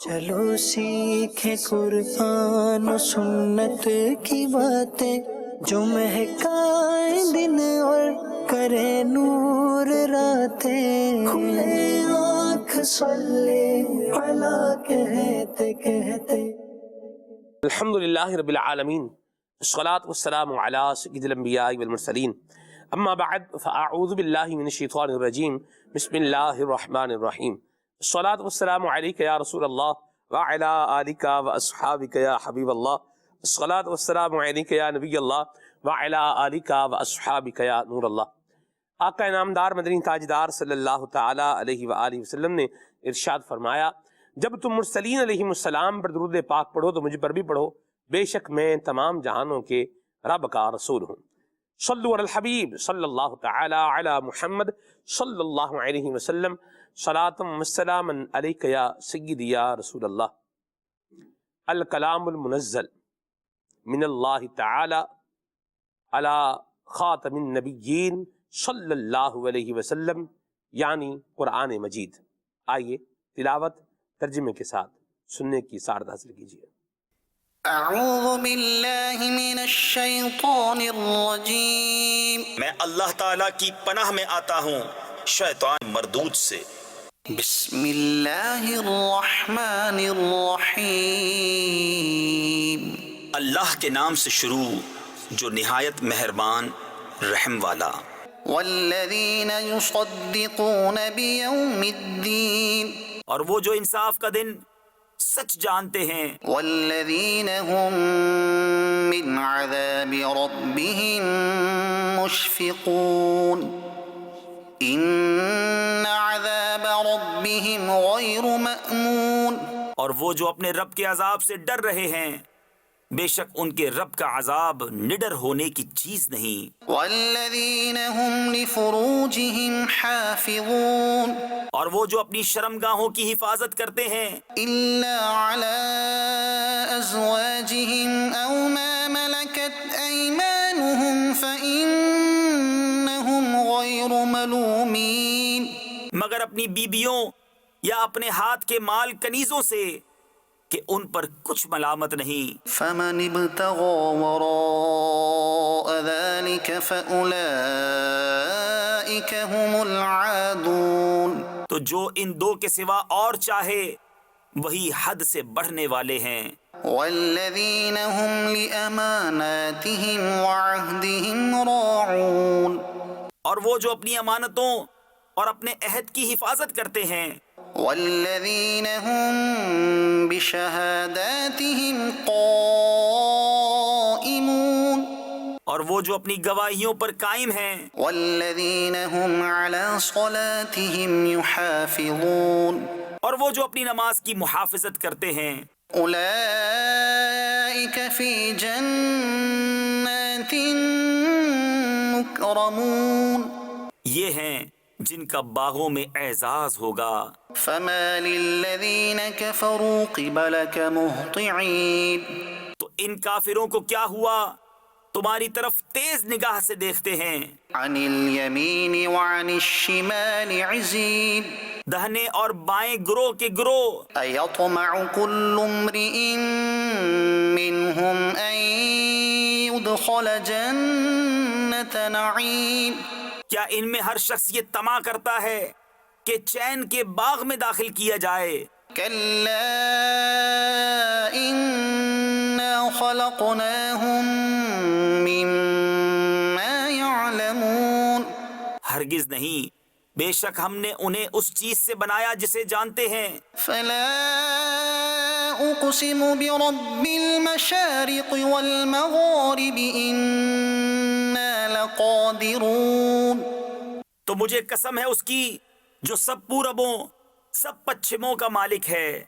چلو سیکھیں قرآن و سنت کی باتیں جو مہکائیں دن اور کرے نور راتیں، کھلے آنکھ صلی علی کہتے کہتے۔ الحمد للہ رب العالمین، والصلاة والسلام علی سید الانبیاء والمرسلین، اما بعد فاعوذ باللہ من الشیطان الرجیم، بسم اللہ الرحمن الرحیم۔ الصلاة والسلام علیک یا رسول اللہ وعلی آلک واصحابک یا حبیب اللہ، الصلاة والسلام علیک یا نبی اللہ وعلی آلک واصحابک یا نور اللہ۔ آقا انعامدار مدنی تاجدار صلی اللہ تعالی علیہ وآلہ وسلم نے ارشاد فرمایا، جب تم مرسلین علیہ السلام پر درود پاک پڑھو تو مجھ پر بھی پڑھو، بے شک میں تمام جہانوں کے رب کا رسول ہوں۔ صلو علی الحبیب صلی اللہ تعالی علی محمد صلی اللہ علیہ وسلم، صلاۃ و سلاما علیک یا سیدی یا رسول اللہ۔ الکلام المنزل من اللہ تعالی علی خاتم النبیین صلی اللہ علیہ وسلم، یعنی قرآن مجید۔ آئیے تلاوت ترجمے کے ساتھ سننے کی سعادت حاصل کیجیے۔ اعوذ باللہ من الشیطان الرجیم، میں اللہ تعالیٰ کی پناہ میں آتا ہوں شیطان مردود سے۔ بسم اللہ الرحمن الرحیم، اللہ کے نام سے شروع جو نہایت مہربان رحم والا۔ والذین یصدقون بیوم الدین، اور وہ جو انصاف کا دن سچ جانتے ہیں۔ والذین هم من عذاب ربهم مشفقون، ان عذاب ربهم غیر مأمون، اور وہ جو اپنے رب کے عذاب سے ڈر رہے ہیں، بے شک ان کے رب کا عذاب نڈر ہونے کی چیز نہیں۔ والذین هم لفروجهم حافظون، اور وہ جو اپنی شرمگاہوں کی حفاظت کرتے ہیں، الا على ازواجهم او ما ملكت ايمانهم فانهم غیر ملومین، مگر اپنی بیبیوں یا اپنے ہاتھ کے مال کنیزوں سے کہ ان پر کچھ ملامت نہیں۔ فمن ابتغى وراء ذلك فأولئك هم العادون، تو جو ان دو کے سوا اور چاہے وہی حد سے بڑھنے والے ہیں۔ والذین هم لأماناتهم وعهدهم راعون، اور وہ جو اپنی امانتوں اور اپنے عہد کی حفاظت کرتے ہیں۔ والذین هم بشہاداتهم قائمون، اور وہ جو اپنی گواہیوں پر قائم ہیں۔ والذین هم علی صلاتهم یحافظون، اور وہ جو اپنی نماز کی محافظت کرتے ہیں۔ اولئک فی جنات مکرمون، یہ ہیں جن کا باغوں میں اعزاز ہوگا۔ فما للذین کفروا قبلک مہطعین، تو ان کافروں کو کیا ہوا تمہاری طرف تیز نگاہ سے دیکھتے ہیں۔ عن الیمین وعن الشمال عزین، دہنے اور بائیں گروہ کے گروہ۔ ایطمع کل امرئ منہم ان يدخل جنت نعیم، کیا ان میں ہر شخص یہ طمع کرتا ہے کہ چین کے باغ میں داخل کیا جائے؟ کلا انا خلقناہم مما یعلمون، ہرگز نہیں، بے شک ہم نے انہیں اس چیز سے بنایا جسے جانتے ہیں۔ فلا اقسم برب المشارق والمغارب انا لقادرون، تو مجھے قسم ہے اس کی جو سب پوربوں سب پچھموں کا مالک ہے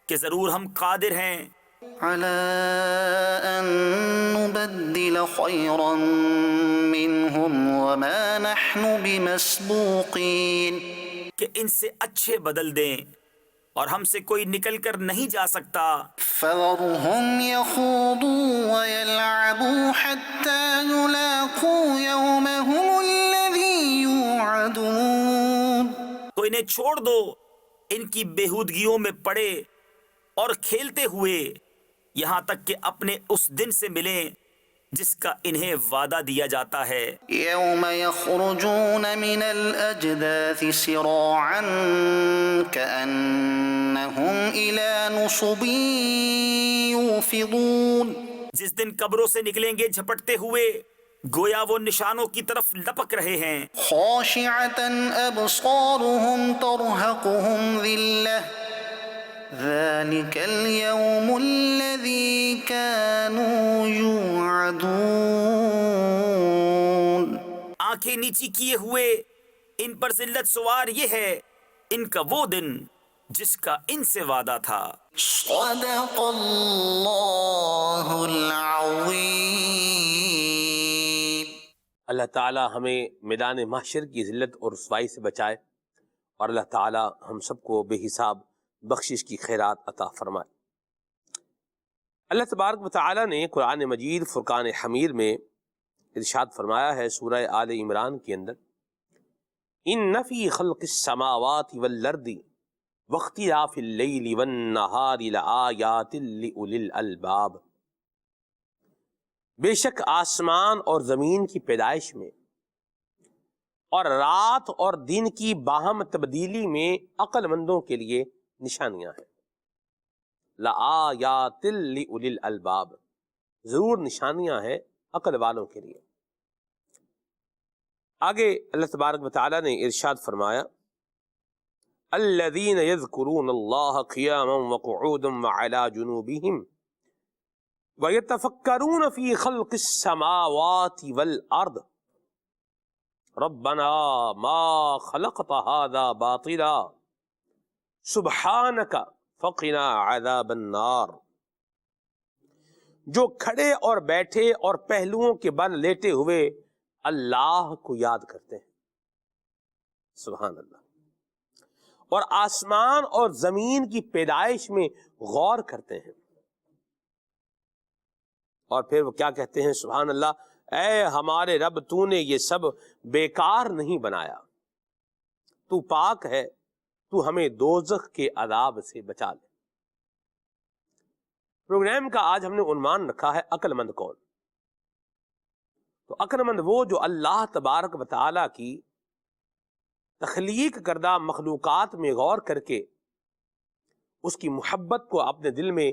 کہ ضرور ہم قادر ہیں على ان نبدل خيرا منهم وما نحن بمسبوقين، کہ ان سے اچھے بدل دیں اور ہم سے کوئی نکل کر نہیں جا سکتا۔ فذرهم يخوضوا ويلعبوا حتى يلاقوا يومهم الذي يوعدون، تو انہیں چھوڑ دو، ان کی بےہودگیوں میں پڑے اور کھیلتے ہوئے یہاں تک کہ اپنے اس دن سے ملیں جس کا انہیں وعدہ دیا جاتا ہے۔ يوم يخرجون من الأجداث سراعا كأنهم إلى نصب يوفضون، جس دن قبروں سے نکلیں گے جھپٹتے ہوئے گویا وہ نشانوں کی طرف لپک رہے ہیں۔ خاشعة أبصارهم ترهقهم ذلة ذلك اليوم الذي كانوا يوعدون، آنکھیں نیچی کیے ہوئے ان پر ذلت سوار یہ ہے ان کا وہ دن جس کا ان سے وعدہ تھا۔ صدق اللہ العظیم۔ اللہ تعالی ہمیں میدان محشر کی ذلت اور رسوائی سے بچائے، اور اللہ تعالی ہم سب کو بے حساب بخشش کی خیرات عطا فرمائے۔ اللہ تبارک و تعالی نے قرآن مجید فرقان حمید میں ارشاد فرمایا ہے سورہ آل عمران کے اندر، ان فی خلق السماوات والارض واختلاف اللیل والنہار لآیات لأولی الالباب، بے شک آسمان اور زمین کی پیدائش میں اور رات اور دن کی باہم تبدیلی میں عقل مندوں کے لیے نشانیاں ہیں۔ لآیات لأولی الالباب، ضرور نشانیاں ہیں عقل والوں کے لیے۔ آگے اللہ تبارک و تعالی نے ارشاد فرمایا، الذین یذکرون اللہ قیاما وقعودا وعلی جنوبہم وَيَتَفَكَّرُونَ فِي خَلْقِ السَّمَاوَاتِ وَالْأَرْضِ رَبَّنَا مَا خَلَقْتَ هَذَا بَاطِلًا سُبْحَانَكَ فَقِنَا عَذَابَ النَّارِ، جو کھڑے اور بیٹھے اور پہلوؤں کے بل لیٹے ہوئے اللہ کو یاد کرتے ہیں، سبحان اللہ، اور آسمان اور زمین کی پیدائش میں غور کرتے ہیں، اور پھر وہ کیا کہتے ہیں، سبحان اللہ، اے ہمارے رب تو نے یہ سب بیکار نہیں بنایا، تو پاک ہے، تو ہمیں دوزخ کے عذاب سے بچا لے۔ پروگرام کا آج ہم نے عنوان رکھا ہے عقل مند کون؟ تو عقل مند وہ جو اللہ تبارک و تعالی کی تخلیق کردہ مخلوقات میں غور کر کے اس کی محبت کو اپنے دل میں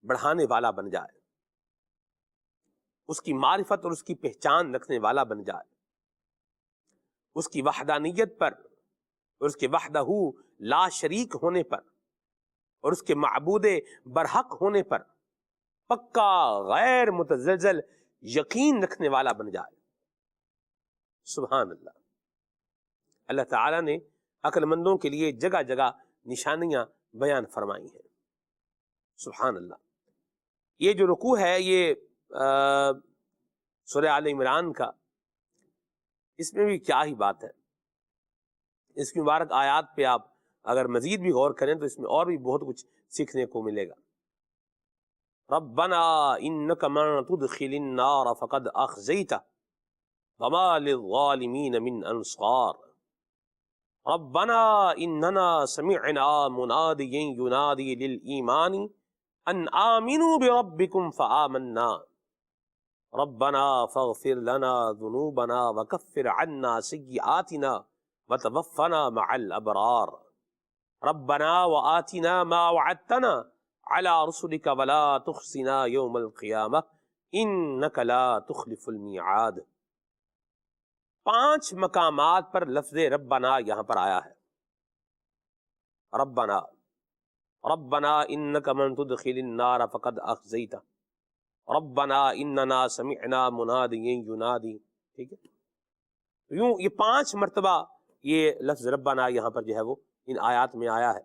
بڑھانے والا بن جائے، اس کی معرفت اور اس کی پہچان رکھنے والا بن جائے، اس کی وحدانیت پر اور اس کے وحدہ لا شریک ہونے پر اور اس کے معبود برحق ہونے پر پکا غیر متزلزل یقین رکھنے والا بن جائے۔ سبحان اللہ، اللہ تعالیٰ نے عقل مندوں کے لیے جگہ جگہ نشانیاں بیان فرمائی ہیں۔ سبحان اللہ، یہ جو رکوع ہے یہ سورہ آل عمران کا، اس میں بھی کیا ہی بات ہے، اس کی مبارک آیات پہ آپ اگر مزید بھی غور کریں تو اس میں اور بھی بہت کچھ سیکھنے کو ملے گا۔ ربنا انک من تدخل النار فقد اخزیتہ وما للظالمین من انصار ربنا اننا سمعنا منادیا ینادی للایمان ان آمنوا بربکم فآمنا ربنا فاغفر لنا ذنوبنا وکفر عنا سیئاتنا وتوفنا مع الابرار ربنا وآتنا ما وعدتنا على رسلك ولا تخزنا يوم القيامة انك لا تخلف الميعاد۔ 5 مقامات پر لفظ ربنا یہاں پر آیا ہے۔ ربنا، ربنا انك من تدخل النار فقد اخزيته، ربنا اننا سمعنا منادیا ینادی، ٹھیک ہے، یوں یہ 5 مرتبہ یہ لفظ ربنا یہاں پر جو ہے وہ ان آیات میں آیا ہے۔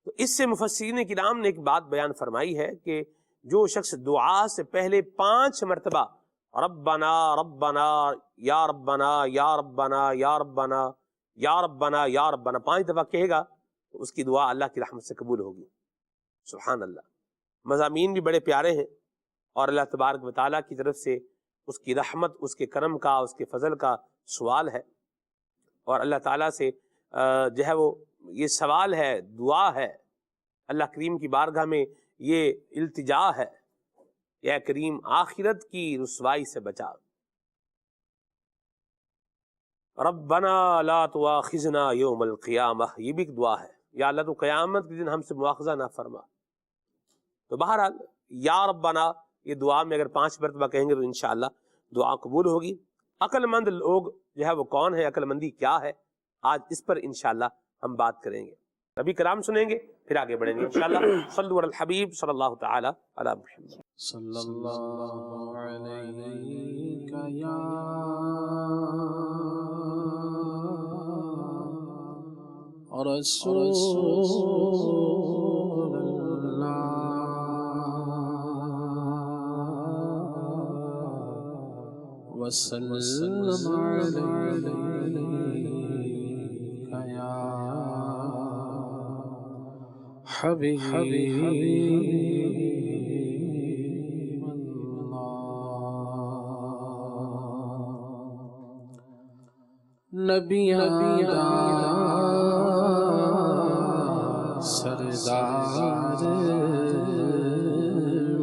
تو اس سے مفسرین کرام نے ایک بات بیان فرمائی ہے کہ جو شخص دعا سے پہلے 5 مرتبہ ربنا ربنا یا ربنا یا ربنا یا ربنا یا ربنا یا ربنا 5 دفعہ کہے گا تو اس کی دعا اللہ کی رحمت سے قبول ہوگی۔ سبحان اللہ، مضامین بھی بڑے پیارے ہیں، اور اللہ تبارک و تعالیٰ کی طرف سے اس کی رحمت، اس کے کرم کا، اس کے فضل کا سوال ہے، اور اللہ تعالیٰ سے جو ہے وہ یہ سوال ہے، دعا ہے، اللہ کریم کی بارگاہ میں یہ التجا ہے، یا کریم آخرت کی رسوائی سے بچا۔ ربنا لا تواخذنا یوم القیامہ، یہ بھی ایک دعا ہے، یا اللہ تو قیامت کے دن ہم سے مواخذہ نہ فرما۔ تو بہرحال یا ربنا یہ دعا میں اگر 5 مرتبہ کہیں گے تو انشاءاللہ دعا قبول ہوگی۔ عقل مند لوگ جو ہے وہ کون ہے، عقل مندی کیا ہے، آج اس پر انشاءاللہ ہم بات کریں گے۔ نبی کلام سنیں گے پھر آگے بڑھیں گے انشاءاللہ۔ صلو علی الحبیب صلی اللہ تعالی علی محمد۔ صلی اللہ علیہ یا رسول اللہ وسلم علیہ یا حبیب نبی سردار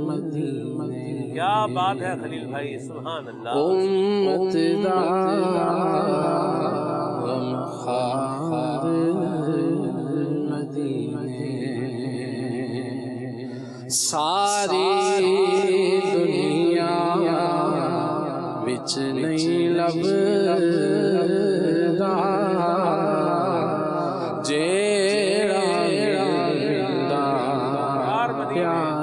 مدینے، کیا بات ہے خلیل بھائی، سبحان اللہ۔ امت غمخوار مدینے، ساری دنیا بچ نہیں لبدا جیڑا ملدا پیار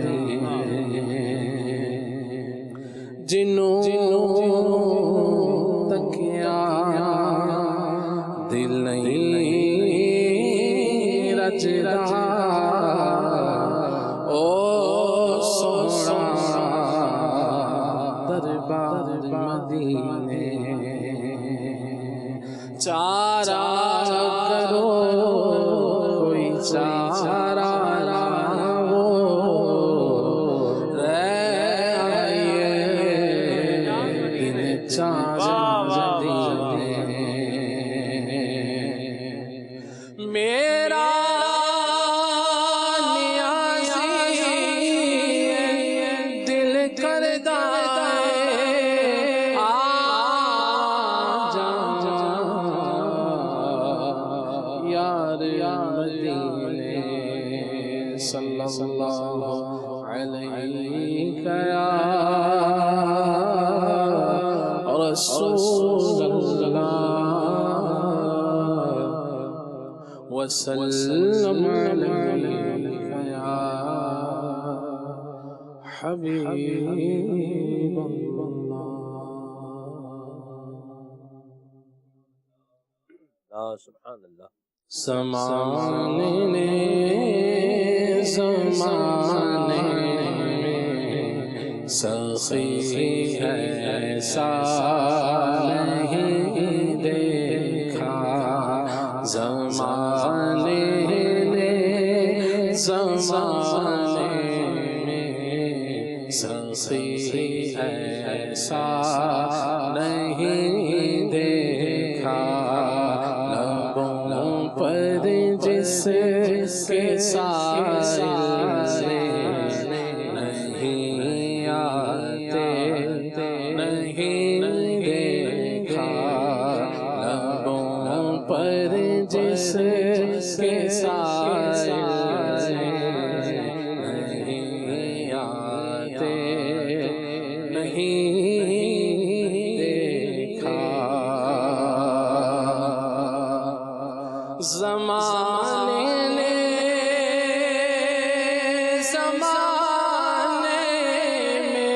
مدینے، جنوں تکیا دل نہیں رجدا، او سونا دربار مدینے، چارہ کرو کوئی چارہ نہ ہو، رہ آئیے دن چار مدینے، میرا نیازی دل کردا مدینے، صلی اللہ علیہ یا رسول اللہ وسلم علیہ یا حبیب اللہ۔ سبحان اللہ۔ زمانے نے زمانے میں سخی ایسا نہیں دیکھا، زمانے نے زمانے میں سخی ایسا نہیں دیکھا، پر جس کے سائل نہیں آتے نہیں دیکھا، لبوں پر جس کے سائل نہیں آتے نہیں دیکھا، زمانے نے زمانے میں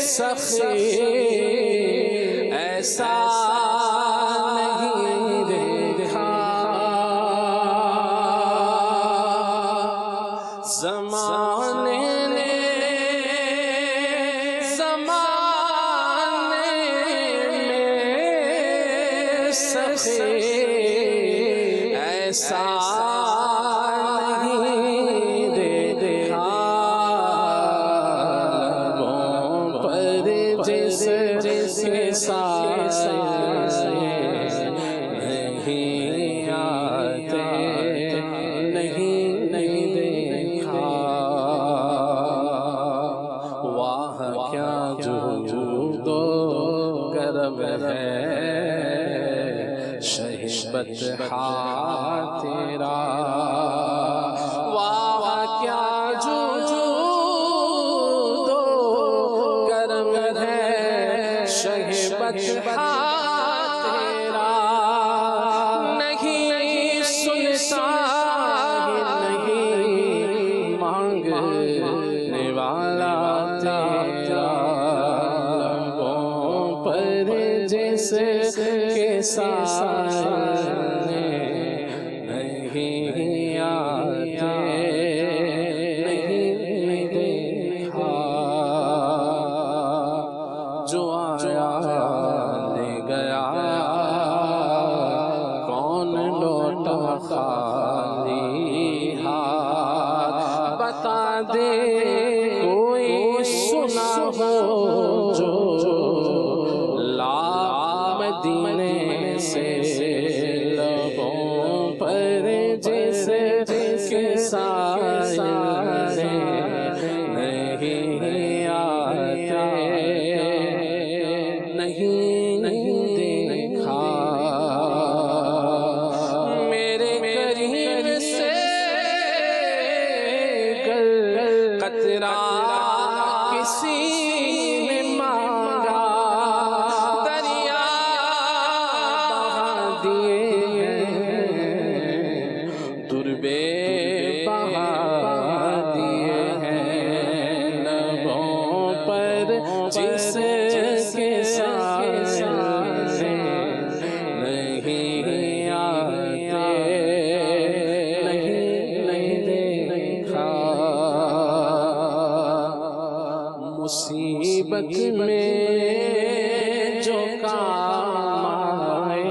سخی ایسا نہیں دیکھا، زمانے نے زمانے میں سخی ایسا نہیں دیکھا، لبوں پر جس کے سائل نہیں آتے تیرا واہ کیا جود و کرم ہے شہ بطحا تیرا نہیں سنتا نہیں مانگنے والا تیرا لبوں پر جس کے سامنے نہیں آتے نہیں دیکھا جو آیا لے گیا کون لوٹا خالی ہاتھ بتا دے کوئی سنا ہو جو مدینے سے لبوں پر جس کے سائے نہیں آتے نہیں دیکھا میرے قریب سے قطرہ کسی نے مانگا دریا بہا دیے دربے بہا دیے ہیں لبوں پر جس کے سائے نہیں آتے نہیں دیکھا مصیبت میں جو کام آئے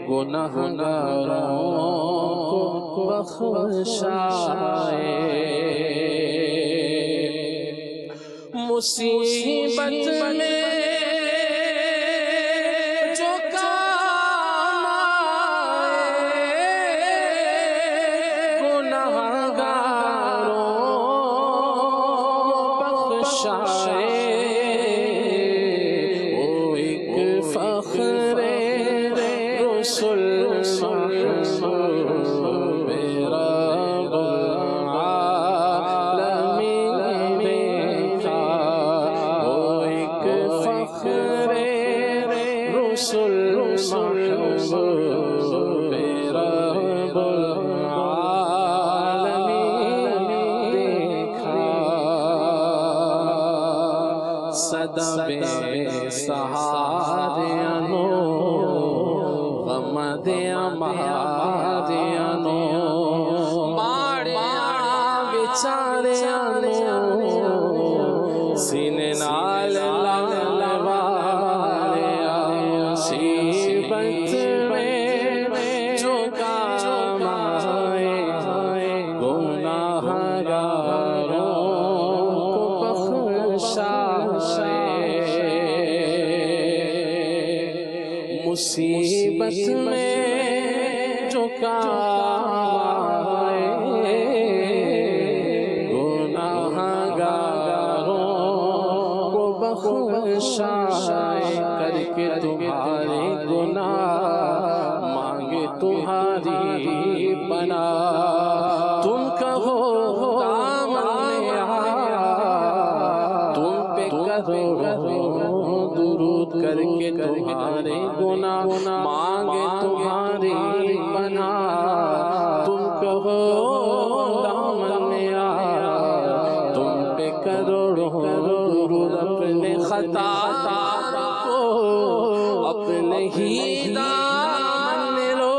گنہگاروں کو بخشائے مصیبت میں جو کام آئے گنہگاروں بخشائے وہ ایک فخر رسول میرا العالمین دیکھا وہ ایک فخر رسول میرا العالمین دیکھا صدا بے سہاریانو غم دیا مہاریانو ماڑیا بیچاریانو سینے نال لال والیا مصیبت میں جو کام آئے گنہگاروں کو بخشائے مصیبت میں جو کام آئے گنہگاروں کو بخشائے کر کے تمہارے گناہ مانگے تمہاری پناہ تم کہو دامن میں آیا تم پہ کرو درود کر کے تمہارے گناہ مانگے تمہاری پناہ تم کہو دامن میں آیا تم پہ کروڑوں درود اپنے خطا کو اپنے ہی دامن میں رو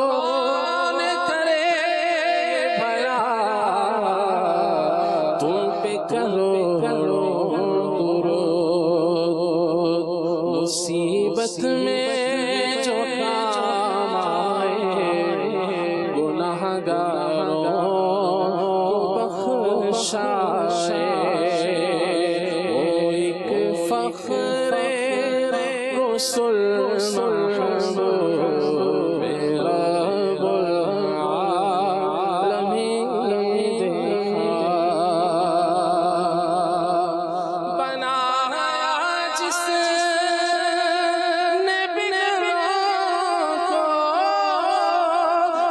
کون کرے بھلا تم پہ کرو درود مصیبت میں جو کام آئے گنہگاروں کو بخشائے وہ ایک فخر رسول میرا العالمین دیکھا بنایا جس نے بنوں کو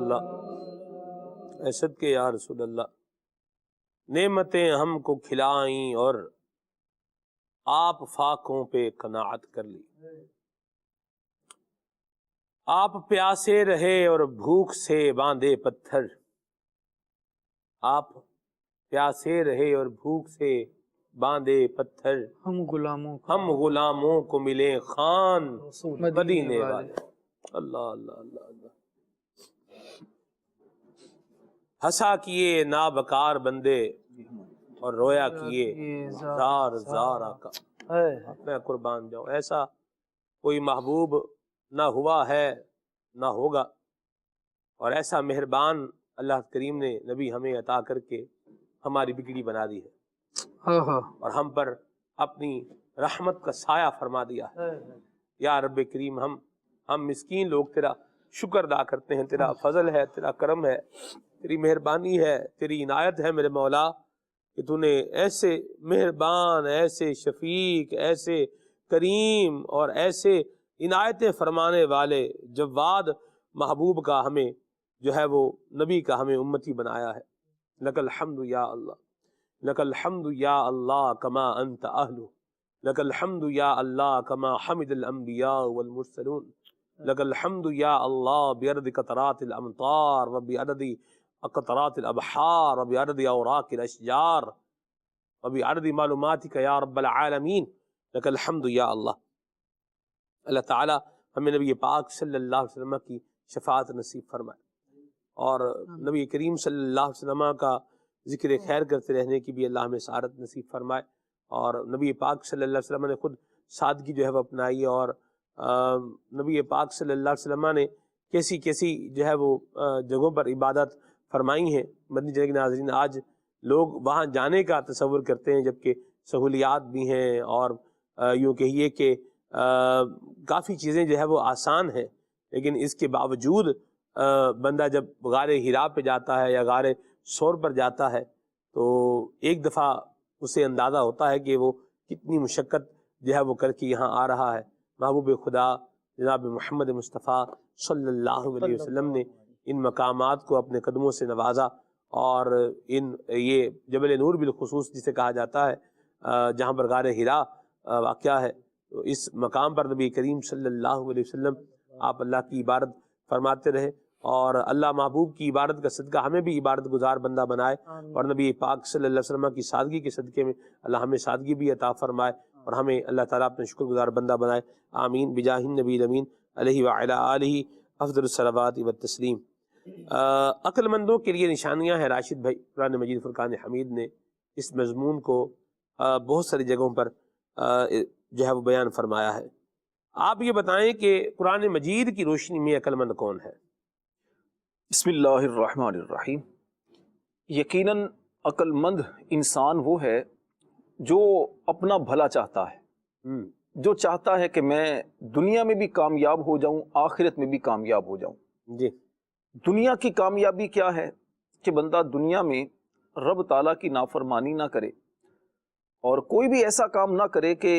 اللہ، اے صدقے یا رسول اللہ، نعمتیں ہم کو کھلائیں اور آپ فاقوں پہ قناعت کر لی، آپ پیاسے رہے اور بھوک سے باندھے پتھر، آپ پیاسے رہے اور بھوک سے باندھے پتھر، ہم غلاموں کو ملے خان مدینے والے۔ والے۔ اللہ اللہ اللہ اللہ، ہنسا کیے نابکار بندے اور رویا کیے زار زار آقا، میں قربان جاؤں، ایسا کوئی محبوب نہ ہوا ہے نہ ہوگا، اور ایسا مہربان اللہ کریم نے نبی ہمیں عطا کر کے ہماری بگڑی بنا دی ہے اور ہم پر اپنی رحمت کا سایہ فرما دیا ہے۔ یا رب کریم، ہم مسکین لوگ تیرا شکر ادا کرتے ہیں، تیرا فضل ہے، تیرا کرم ہے، تیری مہربانی ہے، تیری عنایت ہے میرے مولا کہ تو نے ایسے مہربان، ایسے شفیق، ایسے کریم اور ایسے عنایتیں فرمانے والے جواد محبوب کا ہمیں جو ہے وہ نبی کا ہمیں امتی بنایا ہے۔ لک الحمد یا اللہ، لک الحمد یا اللہ کما انت اہلہ، لک الحمد یا اللہ کما حمد الانبیاء والمرسلون، لک الحمد یا اللہ بعدد قطرات الامطار وبعدد قطرات الابحار وبعدد اوراق الاشجار وبعدد معلوماتک یا رب العالمین، لک الحمد یا اللہ۔ اللہ تعالی ہمیں نبی پاک صلی اللہ علیہ وسلم کی شفاعت نصیب فرمائے اور نبی کریم صلی اللہ علیہ وسلم کا ذکر خیر کرتے رہنے کی بھی اللہ ہمیں سعادت نصیب فرمائے، اور نبی پاک صلی اللہ علیہ وسلم نے خود سادگی جو ہے وہ اپنائی، اور نبی پاک صلی اللہ علیہ وسلم نے کیسی کیسی جو ہے وہ جگہوں پر عبادت فرمائی ہیں۔ مدنی چینل کے ناظرین، آج لوگ وہاں جانے کا تصور کرتے ہیں جبکہ سہولیات بھی ہیں اور یوں کہیے کہ کافی چیزیں جو ہے وہ آسان ہیں، لیکن اس کے باوجود بندہ جب غار ہرا پہ جاتا ہے یا غار سور پر جاتا ہے تو ایک دفعہ اسے اندازہ ہوتا ہے کہ وہ کتنی مشقت جو ہے وہ کر کے یہاں آ رہا ہے۔ محبوب خدا جناب محمد مصطفیٰ صلی اللہ علیہ وسلم نے ان مقامات کو اپنے قدموں سے نوازا، اور یہ جبل نور بالخصوص جسے کہا جاتا ہے جہاں پر غار ہرا واقع ہے، تو اس مقام پر نبی کریم صلی اللہ علیہ وسلم آپ اللہ کی عبادت فرماتے رہے، اور اللہ محبوب کی عبادت کا صدقہ ہمیں بھی عبادت گزار بندہ بنائے، اور نبی پاک صلی اللہ علیہ وسلم کی سادگی کے صدقے میں اللہ ہمیں سادگی بھی عطا فرمائے اور ہمیں اللہ تعالیٰ اپنے شکر گزار بندہ بنائے۔ آمین بجاہ النبی الامین علیہ وعلی آلہ افضل الصلوات والتسلیم۔ عقل مندوں کے لیے نشانیاں ہیں۔ راشد بھائی قرآن مجید فرقان حمید نے اس مضمون کو بہت ساری جگہوں پر جو ہے وہ بیان فرمایا ہے۔ آپ یہ بتائیں کہ قرآن مجید کی روشنی میں عقل مند کون ہے؟ بسم اللہ الرحمن الرحیم۔ یقیناً عقل مند انسان وہ ہے جو اپنا بھلا چاہتا ہے، جو چاہتا ہے کہ میں دنیا میں بھی کامیاب ہو جاؤں، آخرت میں بھی کامیاب ہو جاؤں۔ جی، دنیا کی کامیابی کیا ہے کہ بندہ دنیا میں رب تعالیٰ کی نافرمانی نہ کرے اور کوئی بھی ایسا کام نہ کرے کہ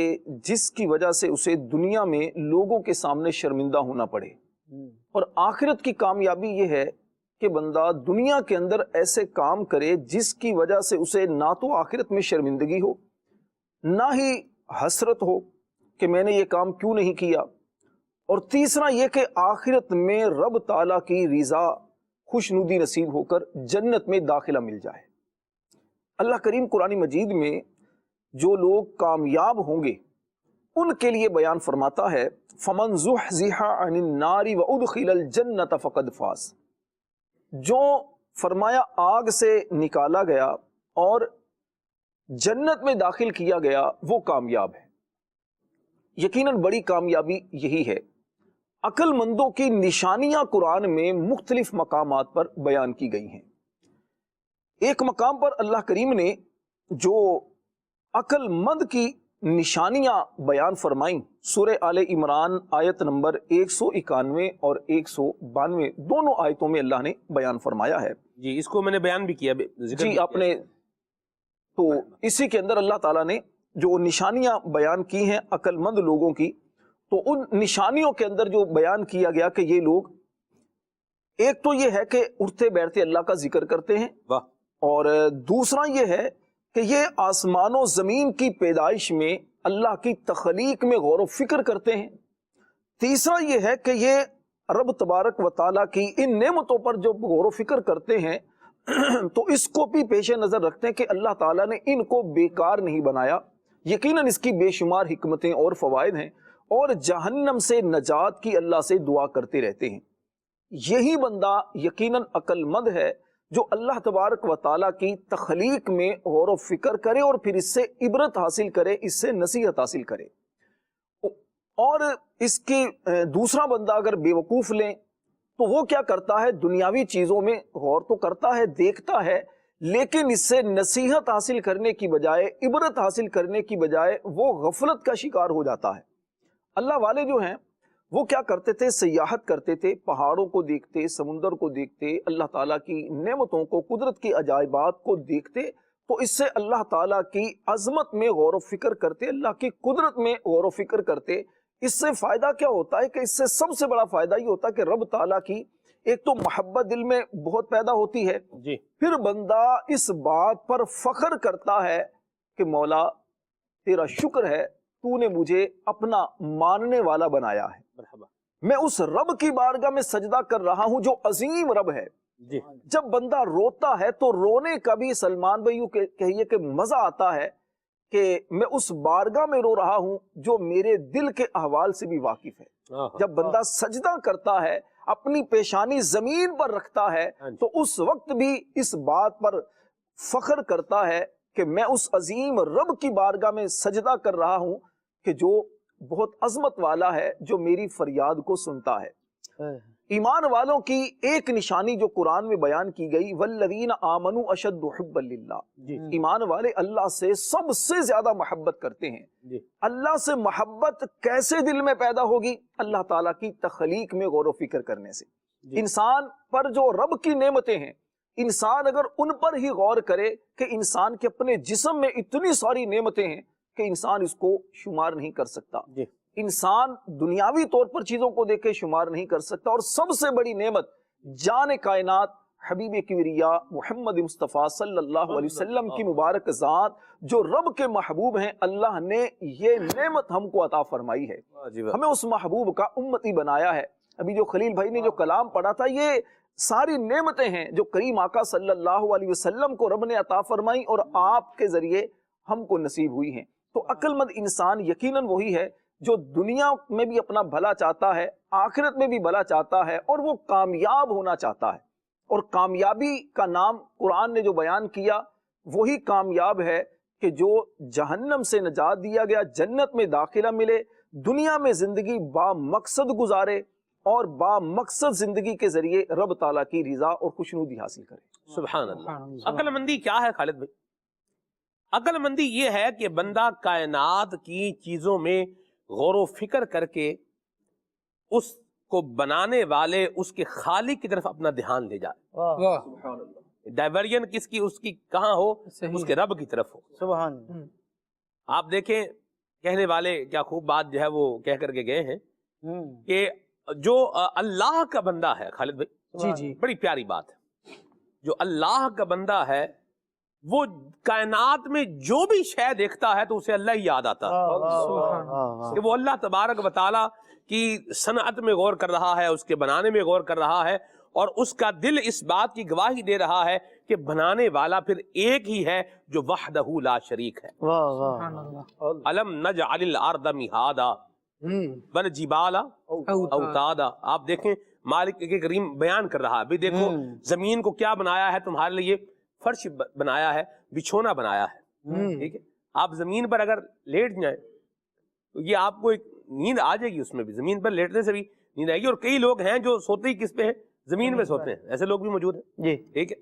جس کی وجہ سے اسے دنیا میں لوگوں کے سامنے شرمندہ ہونا پڑے، اور آخرت کی کامیابی یہ ہے کہ بندہ دنیا کے اندر ایسے کام کرے جس کی وجہ سے اسے نہ تو آخرت میں شرمندگی ہو، نہ ہی حسرت ہو کہ میں نے یہ کام کیوں نہیں کیا، اور تیسرا یہ کہ آخرت میں رب تعالیٰ کی رضا خوشنودی نصیب ہو کر جنت میں داخلہ مل جائے۔ اللہ کریم قرآن مجید میں جو لوگ کامیاب ہوں گے ان کے لیے بیان فرماتا ہے فَمَنْ زُحْزِحَ عَنِ النَّارِ وَأُدْخِلَ الْجَنَّةَ فَقَدْ فَازَ، جو فرمایا آگ سے نکالا گیا اور جنت میں داخل کیا گیا وہ کامیاب ہے۔ یقیناً بڑی کامیابی یہی ہے۔ عقل مندوں کی نشانیاں قرآن میں مختلف مقامات پر بیان کی گئی ہیں۔ ایک مقام پر اللہ کریم نے جو عقل مند کی نشانیاں بیان فرمائیں، سورہ آل عمران آیت نمبر 191 اور 192 دونوں آیتوں میں اللہ نے بیان فرمایا ہے۔ جی، اس کو میں نے بیان بھی کیا، ذکر جی آپ نے، تو اسی کے اندر اللہ تعالیٰ نے جو نشانیاں بیان کی ہیں عقل مند لوگوں کی، تو ان نشانیوں کے اندر جو بیان کیا گیا کہ یہ لوگ ایک تو یہ ہے کہ اٹھتے بیٹھتے اللہ کا ذکر کرتے ہیں، واہ، اور دوسرا یہ ہے کہ یہ آسمان و زمین کی پیدائش میں اللہ کی تخلیق میں غور و فکر کرتے ہیں۔ تیسرا یہ ہے کہ یہ رب تبارک و تعالیٰ کی ان نعمتوں پر جو غور و فکر کرتے ہیں تو اس کو بھی پیش نظر رکھتے ہیں کہ اللہ تعالیٰ نے ان کو بیکار نہیں بنایا، یقیناً اس کی بے شمار حکمتیں اور فوائد ہیں، اور جہنم سے نجات کی اللہ سے دعا کرتے رہتے ہیں۔ یہی بندہ یقیناً عقل مند ہے جو اللہ تبارک و تعالیٰ کی تخلیق میں غور و فکر کرے اور پھر اس سے عبرت حاصل کرے، اس سے نصیحت حاصل کرے۔ اور اس کی دوسرا بندہ اگر بے وقوف لیں تو وہ کیا کرتا ہے، دنیاوی چیزوں میں غور تو کرتا ہے، دیکھتا ہے، لیکن اس سے نصیحت حاصل کرنے کی بجائے، عبرت حاصل کرنے کی بجائے وہ غفلت کا شکار ہو جاتا ہے۔ اللہ والے جو ہیں وہ کیا کرتے تھے، سیاحت کرتے تھے، پہاڑوں کو دیکھتے، سمندر کو دیکھتے، اللہ تعالیٰ کی نعمتوں کو، قدرت کی عجائبات کو دیکھتے، تو اس سے اللہ تعالیٰ کی عظمت میں غور و فکر کرتے، اللہ کی قدرت میں غور و فکر کرتے۔ اس سے فائدہ کیا ہوتا ہے کہ اس سے سب سے بڑا فائدہ یہ ہوتا ہے کہ رب تعالیٰ کی ایک تو محبت دل میں بہت پیدا ہوتی ہے، جی، پھر بندہ اس بات پر فخر کرتا ہے کہ مولا تیرا شکر ہے، تو نے مجھے اپنا ماننے والا بنایا ہے، مرحبا، میں اس رب کی بارگاہ میں سجدہ کر رہا ہوں جو عظیم رب ہے۔ جی، جب بندہ روتا ہے تو رونے کا بھی سلمان بھائی کہیے کہ مزہ آتا ہے کہ میں اس بارگاہ میں رو رہا ہوں جو میرے دل کے احوال سے بھی واقف ہے۔ جب بندہ سجدہ کرتا ہے، اپنی پیشانی زمین پر رکھتا ہے، تو اس وقت بھی اس بات پر فخر کرتا ہے کہ میں اس عظیم رب کی بارگاہ میں سجدہ کر رہا ہوں کہ جو بہت عظمت والا ہے، جو میری فریاد کو سنتا ہے۔ ایمان والوں کی ایک نشانی جو قرآن میں بیان کی گئی، والذین آمنوا اشد حبا للہ، ایمان والے اللہ سے سب سے زیادہ محبت کرتے ہیں۔ اللہ سے محبت کیسے دل میں پیدا ہوگی؟ اللہ تعالیٰ کی تخلیق میں غور و فکر کرنے سے۔ انسان پر جو رب کی نعمتیں ہیں، انسان اگر ان پر ہی غور کرے کہ انسان کے اپنے جسم میں اتنی ساری نعمتیں ہیں کہ انسان اس کو شمار نہیں کر سکتا۔ انسان دنیاوی طور پر چیزوں کو دیکھ کے شمار نہیں کر سکتا، اور سب سے بڑی نعمت جان کائنات حبیب کبریا محمد مصطفیٰ صلی اللہ علیہ وسلم کی مبارک ذات جو رب کے محبوب ہیں، اللہ نے یہ نعمت ہم کو عطا فرمائی ہے، ہمیں اس محبوب کا امتی بنایا ہے۔ ابھی جو خلیل بھائی نے جو کلام پڑھا تھا، یہ ساری نعمتیں ہیں جو کریم آقا صلی اللہ علیہ وسلم کو رب نے عطا فرمائی اور آپ کے ذریعے ہم کو نصیب ہوئی ہیں۔ تو عقل مند انسان یقیناً وہی ہے جو دنیا میں بھی اپنا بھلا چاہتا ہے، آخرت میں بھی بھلا چاہتا ہے، اور وہ کامیاب ہونا چاہتا ہے۔ اور کامیابی کا نام قرآن نے جو بیان کیا وہی کامیاب ہے کہ جو جہنم سے نجات دیا گیا، جنت میں داخلہ ملے، دنیا میں زندگی با مقصد گزارے، اور با مقصد زندگی کے ذریعے رب تعالیٰ کی رضا اور خوشنودی حاصل کرے۔ سبحان اللہ۔ عقل مندی کیا ہے خالد بھائی؟ عقل مندی یہ ہے کہ بندہ کائنات کی چیزوں میں غور و فکر کر کے اس کو بنانے والے، اس کے خالق کی طرف اپنا دھیان لے جائے۔ ڈائیورژن کس کی؟ اس کی کہاں ہو؟ اس کے رب کی طرف ہو۔ سبحان۔ آپ دیکھیں کہنے والے کیا خوب بات جو ہے وہ کہہ کر کے گئے ہیں کہ جو اللہ کا بندہ ہے خالد بھائی، جی، بڑی پیاری بات ہے، جو اللہ کا بندہ ہے وہ کائنات میں جو بھی شے دیکھتا ہے تو اسے اللہ ہی یاد آتا ہے، کہ وہ اللہ تبارک و تعالیٰ کی صنعت میں غور کر رہا ہے، اس کے بنانے میں غور کر رہا ہے، اور اس کا دل اس بات کی گواہی دے رہا ہے کہ بنانے والا پھر ایک ہی ہے جو وحدہ لا شریک ہے۔ الم نجعل الارض مہادا والجبال اوتادا۔ آپ دیکھیں مالک کے کریم بیان کر رہا ہے، بھی دیکھو زمین کو کیا بنایا ہے تمہارے لیے، فرش بنایا ہے، بچھونا بنایا ہے، ٹھیک ہے؟ آپ زمین پر اگر لیٹ جائیں تو یہ آپ کو ایک نیند آ جائے گی، اس میں بھی زمین پر لیٹنے سے بھی نیند آئے گی۔ اور کئی لوگ ہیں جو سوتے ہی کس پہ ہیں؟ زمین پہ سوتے ہیں، ایسے لوگ بھی موجود ہیں، جی، ٹھیک ہے؟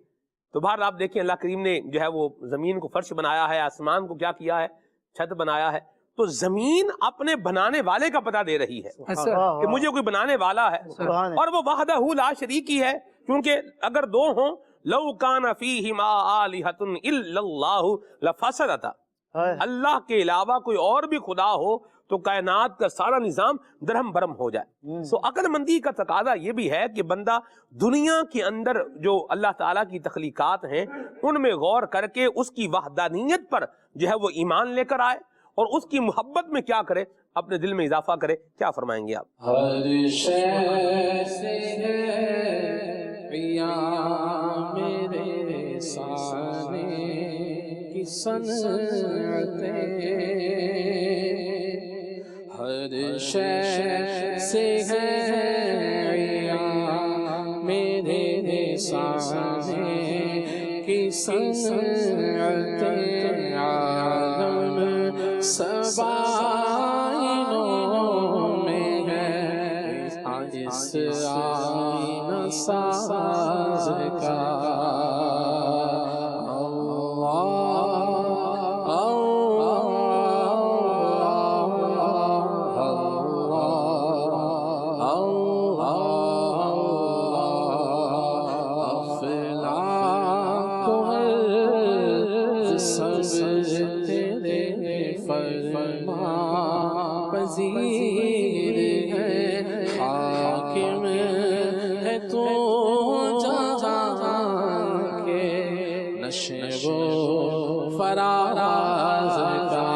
تو بہر آپ دیکھیں اللہ کریم نے جو ہے وہ زمین کو فرش بنایا ہے، آسمان کو کیا کیا ہے، چھت بنایا ہے۔ تو زمین اپنے بنانے والے کا پتہ دے رہی ہے کہ مجھے کوئی بنانے والا ہے، اور وہ وحدہ لا شریک ہی ہے، کیونکہ اگر دو ہوں لو کان فیہما آلہۃ الا اللہ لفسدتا، اللہ کے علاوہ کوئی اور بھی خدا ہو تو کائنات کا سارا نظام درہم برہم ہو جائے. سو عقل مندی کا تقاضا یہ بھی ہے کہ بندہ دنیا کے اندر جو اللہ تعالیٰ کی تخلیقات ہیں ان میں غور کر کے اس کی وحدانیت پر جو ہے وہ ایمان لے کر آئے اور اس کی محبت میں کیا کرے, اپنے دل میں اضافہ کرے. کیا فرمائیں گے آپ؟ ہر شے سے ہے عیاں میرے سانے کی صنعتیں, ہر شے سے ہے عیاں میرے سانے کی صنعتیں, عالم سبا اس آئینہ ساز کا افلاک ہر سب تیرے فرما پذیر ہے, حاکم ہے تو جہاں کے نشیب و فراز کا.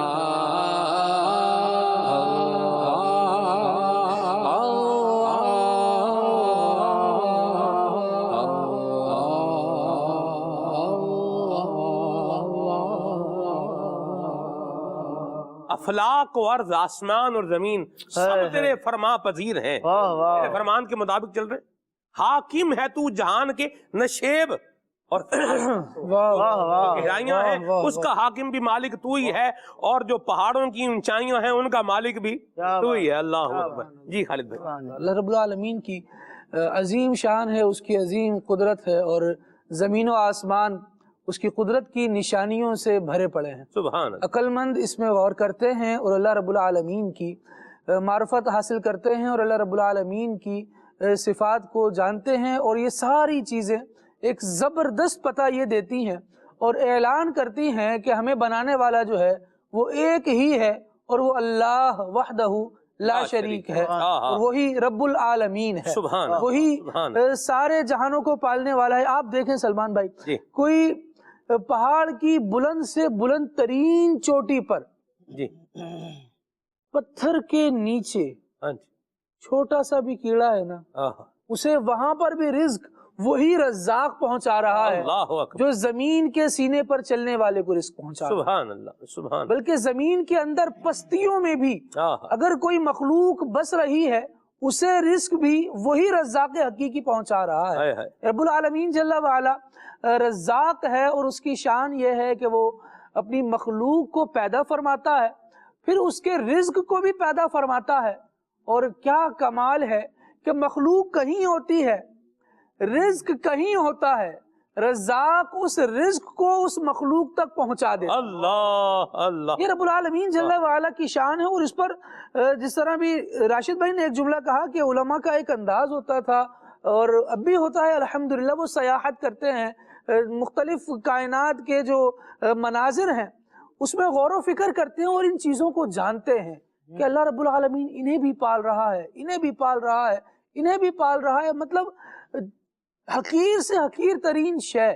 افلاک و ارض, آسمان اور زمین سب تیرے فرما پذیر ہیں, تیرے فرمان کے مطابق چل رہے. حاکم ہے تو جہان کے نشیب اور گہرائیاں ہیں اس کا حاکم بھی مالک تو ہی ہے, اور جو پہاڑوں کی اونچائیاں ہیں ان کا مالک بھی تو ہی ہے. اللہ اکبر. جی خالد بھائی. اللہ رب العالمین کی عظیم شان ہے, اس کی عظیم قدرت ہے, اور زمین و آسمان اس کی قدرت کی نشانیوں سے بھرے پڑے ہیں. سبحان اللہ. عقل مند اس میں غور کرتے ہیں اور اللہ رب العالمین کی معرفت حاصل کرتے ہیں اور اللہ رب العالمین کی صفات کو جانتے ہیں, اور یہ ساری چیزیں ایک زبردست پتہ یہ دیتی ہیں اور اعلان کرتی ہیں کہ ہمیں بنانے والا جو ہے وہ ایک ہی ہے, اور وہ اللہ وحدہ لا شریک ہے, اور وہی رب العالمین ہے, وہی سارے جہانوں کو پالنے والا ہے. آپ دیکھیں سلمان بھائی, کوئی پہاڑ کی بلند سے بلند ترین چوٹی پر پتھر کے نیچے چھوٹا سا بھی کیڑا ہے نا, اسے وہاں پر بھی رزق وہی رزاق پہنچا رہا ہے جو زمین کے سینے پر چلنے والے کو رزق پہنچا رہا ہے. سبحان اللہ, سبحان. بلکہ زمین کے اندر پستیوں میں بھی اگر کوئی مخلوق بس رہی ہے اسے رزق بھی وہی رزاق حقیقی پہنچا رہا ہے. رب العالمین جل وعلا رزاق ہے, اور اس کی شان یہ ہے کہ وہ اپنی مخلوق کو پیدا فرماتا ہے, پھر اس کے رزق کو بھی پیدا فرماتا ہے. اور کیا کمال ہے کہ مخلوق کہیں ہوتی ہے, رزق کہیں ہوتا ہے, رزاق اس رزق کو اس مخلوق تک پہنچا دے. اللہ اللہ. یہ رب العالمین جل وعلا کی شان ہے. اور اس پر جس طرح بھی راشد بھائی نے ایک جملہ کہا کہ علماء کا ایک انداز ہوتا تھا اور اب بھی ہوتا ہے الحمدللہ, وہ سیاحت کرتے ہیں, مختلف کائنات کے جو مناظر ہیں اس میں غور و فکر کرتے ہیں اور ان چیزوں کو جانتے ہیں کہ اللہ رب العالمین انہیں بھی پال رہا ہے, انہیں بھی پال رہا ہے, انہیں بھی پال رہا ہے. مطلب حقیر سے حقیر ترین شے,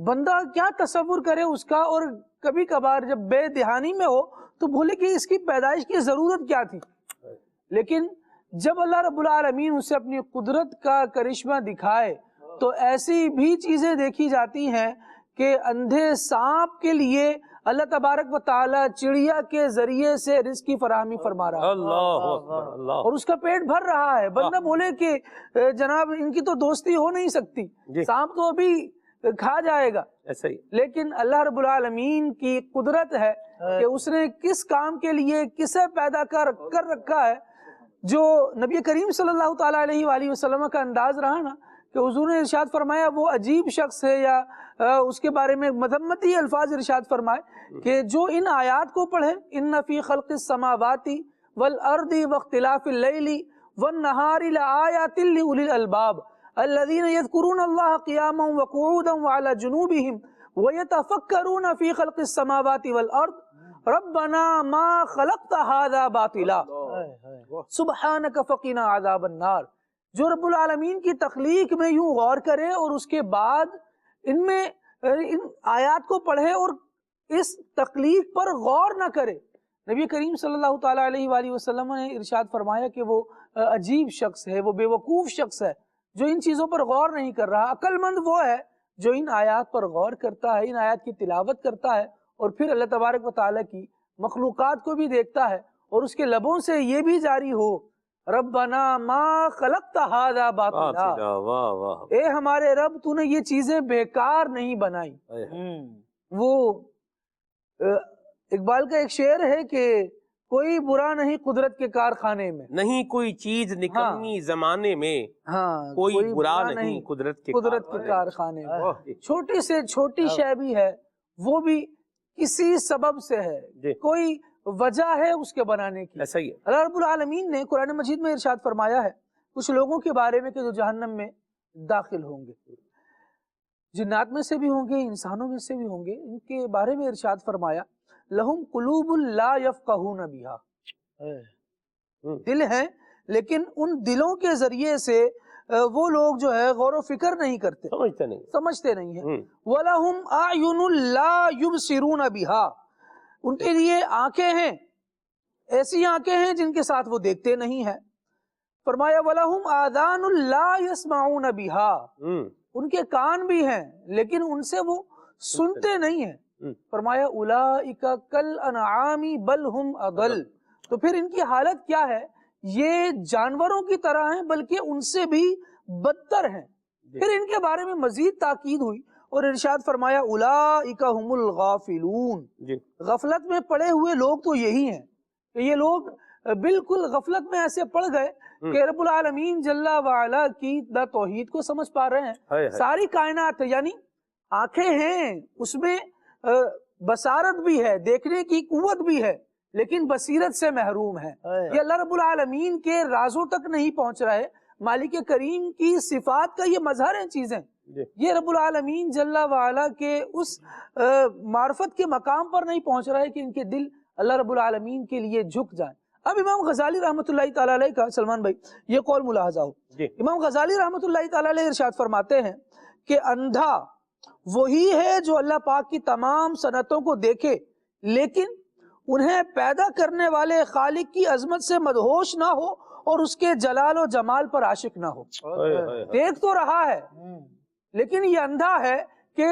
بندہ کیا تصور کرے اس کا, اور کبھی کبھار جب بے دہانی میں ہو تو بھولے کہ اس کی پیدائش کی ضرورت کیا تھی. لیکن جب اللہ رب العالمین اسے اپنی قدرت کا کرشمہ دکھائے تو ایسی بھی چیزیں دیکھی جاتی ہیں کہ اندھے سانپ کے لیے اللہ تبارک و تعالی چڑیا کے ذریعے سے رزق کی فراہمی فرما رہا ہے. اللہ اکبر, اللہ. اور اس کا پیٹ بھر رہا ہے. بندہ بولے کہ جناب ان کی تو دوستی ہو نہیں سکتی, سانپ تو ابھی کھا جائے گا, ایسا ہی. لیکن اللہ رب العالمین کی قدرت ہے کہ اس نے کس کام کے لیے کسے پیدا کر رکھا ہے. جو نبی کریم صلی اللہ تعالیٰ علیہ وآلہ وسلم کا انداز رہا نا کہ حضور نے ارشاد فرمایا وہ عجیب شخص ہے, یا اس کے بارے میں مذمتی الفاظ ارشاد فرمائے کہ جو ان آیات کو پڑھے, ان فی خلق السماوات والارض واختلاف اللیل والنہار لآیات لأولی الالباب الذین یذکرون اللہ قیاما وقعودا وعلی جنوبہم ویتفکرون فی خلق السماوات والارض ربنا ما خلقت هذا باطلا سبحانک فقنا عذاب النار. جو رب العالمین کی تخلیق میں یوں غور کرے اور اس کے بعد ان آیات کو پڑھے اور اس تخلیق پر غور نہ کرے. نبی کریم صلی اللہ تعالیٰ علیہ وآلہ وسلم نے ارشاد فرمایا کہ وہ عجیب شخص ہے، وہ بے وقوف شخص ہے جو ان چیزوں پر غور نہیں کر رہا. عقل مند وہ ہے جو ان آیات پر غور کرتا ہے، ان آیات کی تلاوت کرتا ہے اور پھر اللہ تبارک و تعالیٰ کی مخلوقات کو بھی دیکھتا ہے اور اس کے لبوں سے یہ بھی جاری ہو ربنا ما خلقت هذا باطلا، واہ واہ، اے ہمارے رب تو نے یہ چیزیں بیکار نہیں بنائی. وہ اقبال کا ایک شعر ہے کہ کوئی برا نہیں قدرت کے کارخانے میں، نہیں کوئی چیز نکمی زمانے میں، ہاں کوئی برا نہیں قدرت کے کارخانے میں. چھوٹی سے چھوٹی شے بھی ہے وہ بھی کسی سبب سے ہے، کوئی وجہ ہے اس کے بنانے کی. ایسا ہی ہے. اللہ رب العالمین نے قرآن مجید میں ارشاد فرمایا ہے کچھ لوگوں کے بارے میں کہ جو جہنم میں داخل ہوں گے، جنات میں سے بھی ہوں گے، انسانوں میں سے بھی ہوں گے. ان کے بارے میں ارشاد فرمایا لہم قلوب لا یفقہون بہا، دل ہیں لیکن ان دلوں کے ذریعے سے وہ لوگ جو ہے غور و فکر نہیں کرتے، سمجھتے نہیں ہیں. وَلَهُمْ أَعْيُنٌ لَا يُبْصِرُونَ بِهَا، ان کے لیے آنکھیں ہیں، ایسی آنکھیں ہیں جن کے ساتھ وہ دیکھتے نہیں ہیں. فرمایا وَلَهُمْ آذَانٌ لَا يَسْمَعُونَ بِهَا، ان کے کان بھی ہیں لیکن ان سے وہ سنتے نہیں ہیں. فرمایا اولئک کالانعام بل ہم اضل، تو پھر ان کی حالت کیا ہے؟ یہ جانوروں کی طرح ہیں بلکہ ان سے بھی بدتر ہیں. پھر ان کے بارے میں مزید تاکید ہوئی اور ارشاد فرمایا اولئک هم الغافلون، غفلت میں پڑے ہوئے لوگ تو یہی ہیں کہ یہ لوگ بالکل غفلت میں ایسے پڑ گئے کہ رب العالمین جل وعلا کی توحید کو سمجھ پا رہے ہیں. ساری کائنات یعنی آنکھیں ہیں، اس میں بصارت بھی ہے، دیکھنے کی قوت بھی ہے، لیکن بصیرت سے محروم ہے. یہ اللہ رب العالمین کے رازوں تک نہیں پہنچ رہے. مالک کریم کی صفات کا یہ مظہر ہیں چیزیں، یہ رب العالمین جل وعلا کے اس معرفت کے مقام پر نہیں پہنچ رہے کہ ان کے دل اللہ رب العالمین کے لیے جھک جائیں. اب امام غزالی رحمۃ اللہ تعالیٰ علیہ کا سلمان بھائی یہ قول ملاحظہ ہو. امام غزالی رحمۃ اللہ تعالیٰ علیہ ارشاد فرماتے ہیں کہ اندھا وہی ہے جو اللہ پاک کی تمام صنعتوں کو دیکھے لیکن انہیں پیدا کرنے والے خالق کی عظمت سے مدہوش نہ ہو اور اس کے جلال و جمال پر عاشق نہ ہو. دیکھ تو رہا ہے لیکن یہ اندھا ہے کہ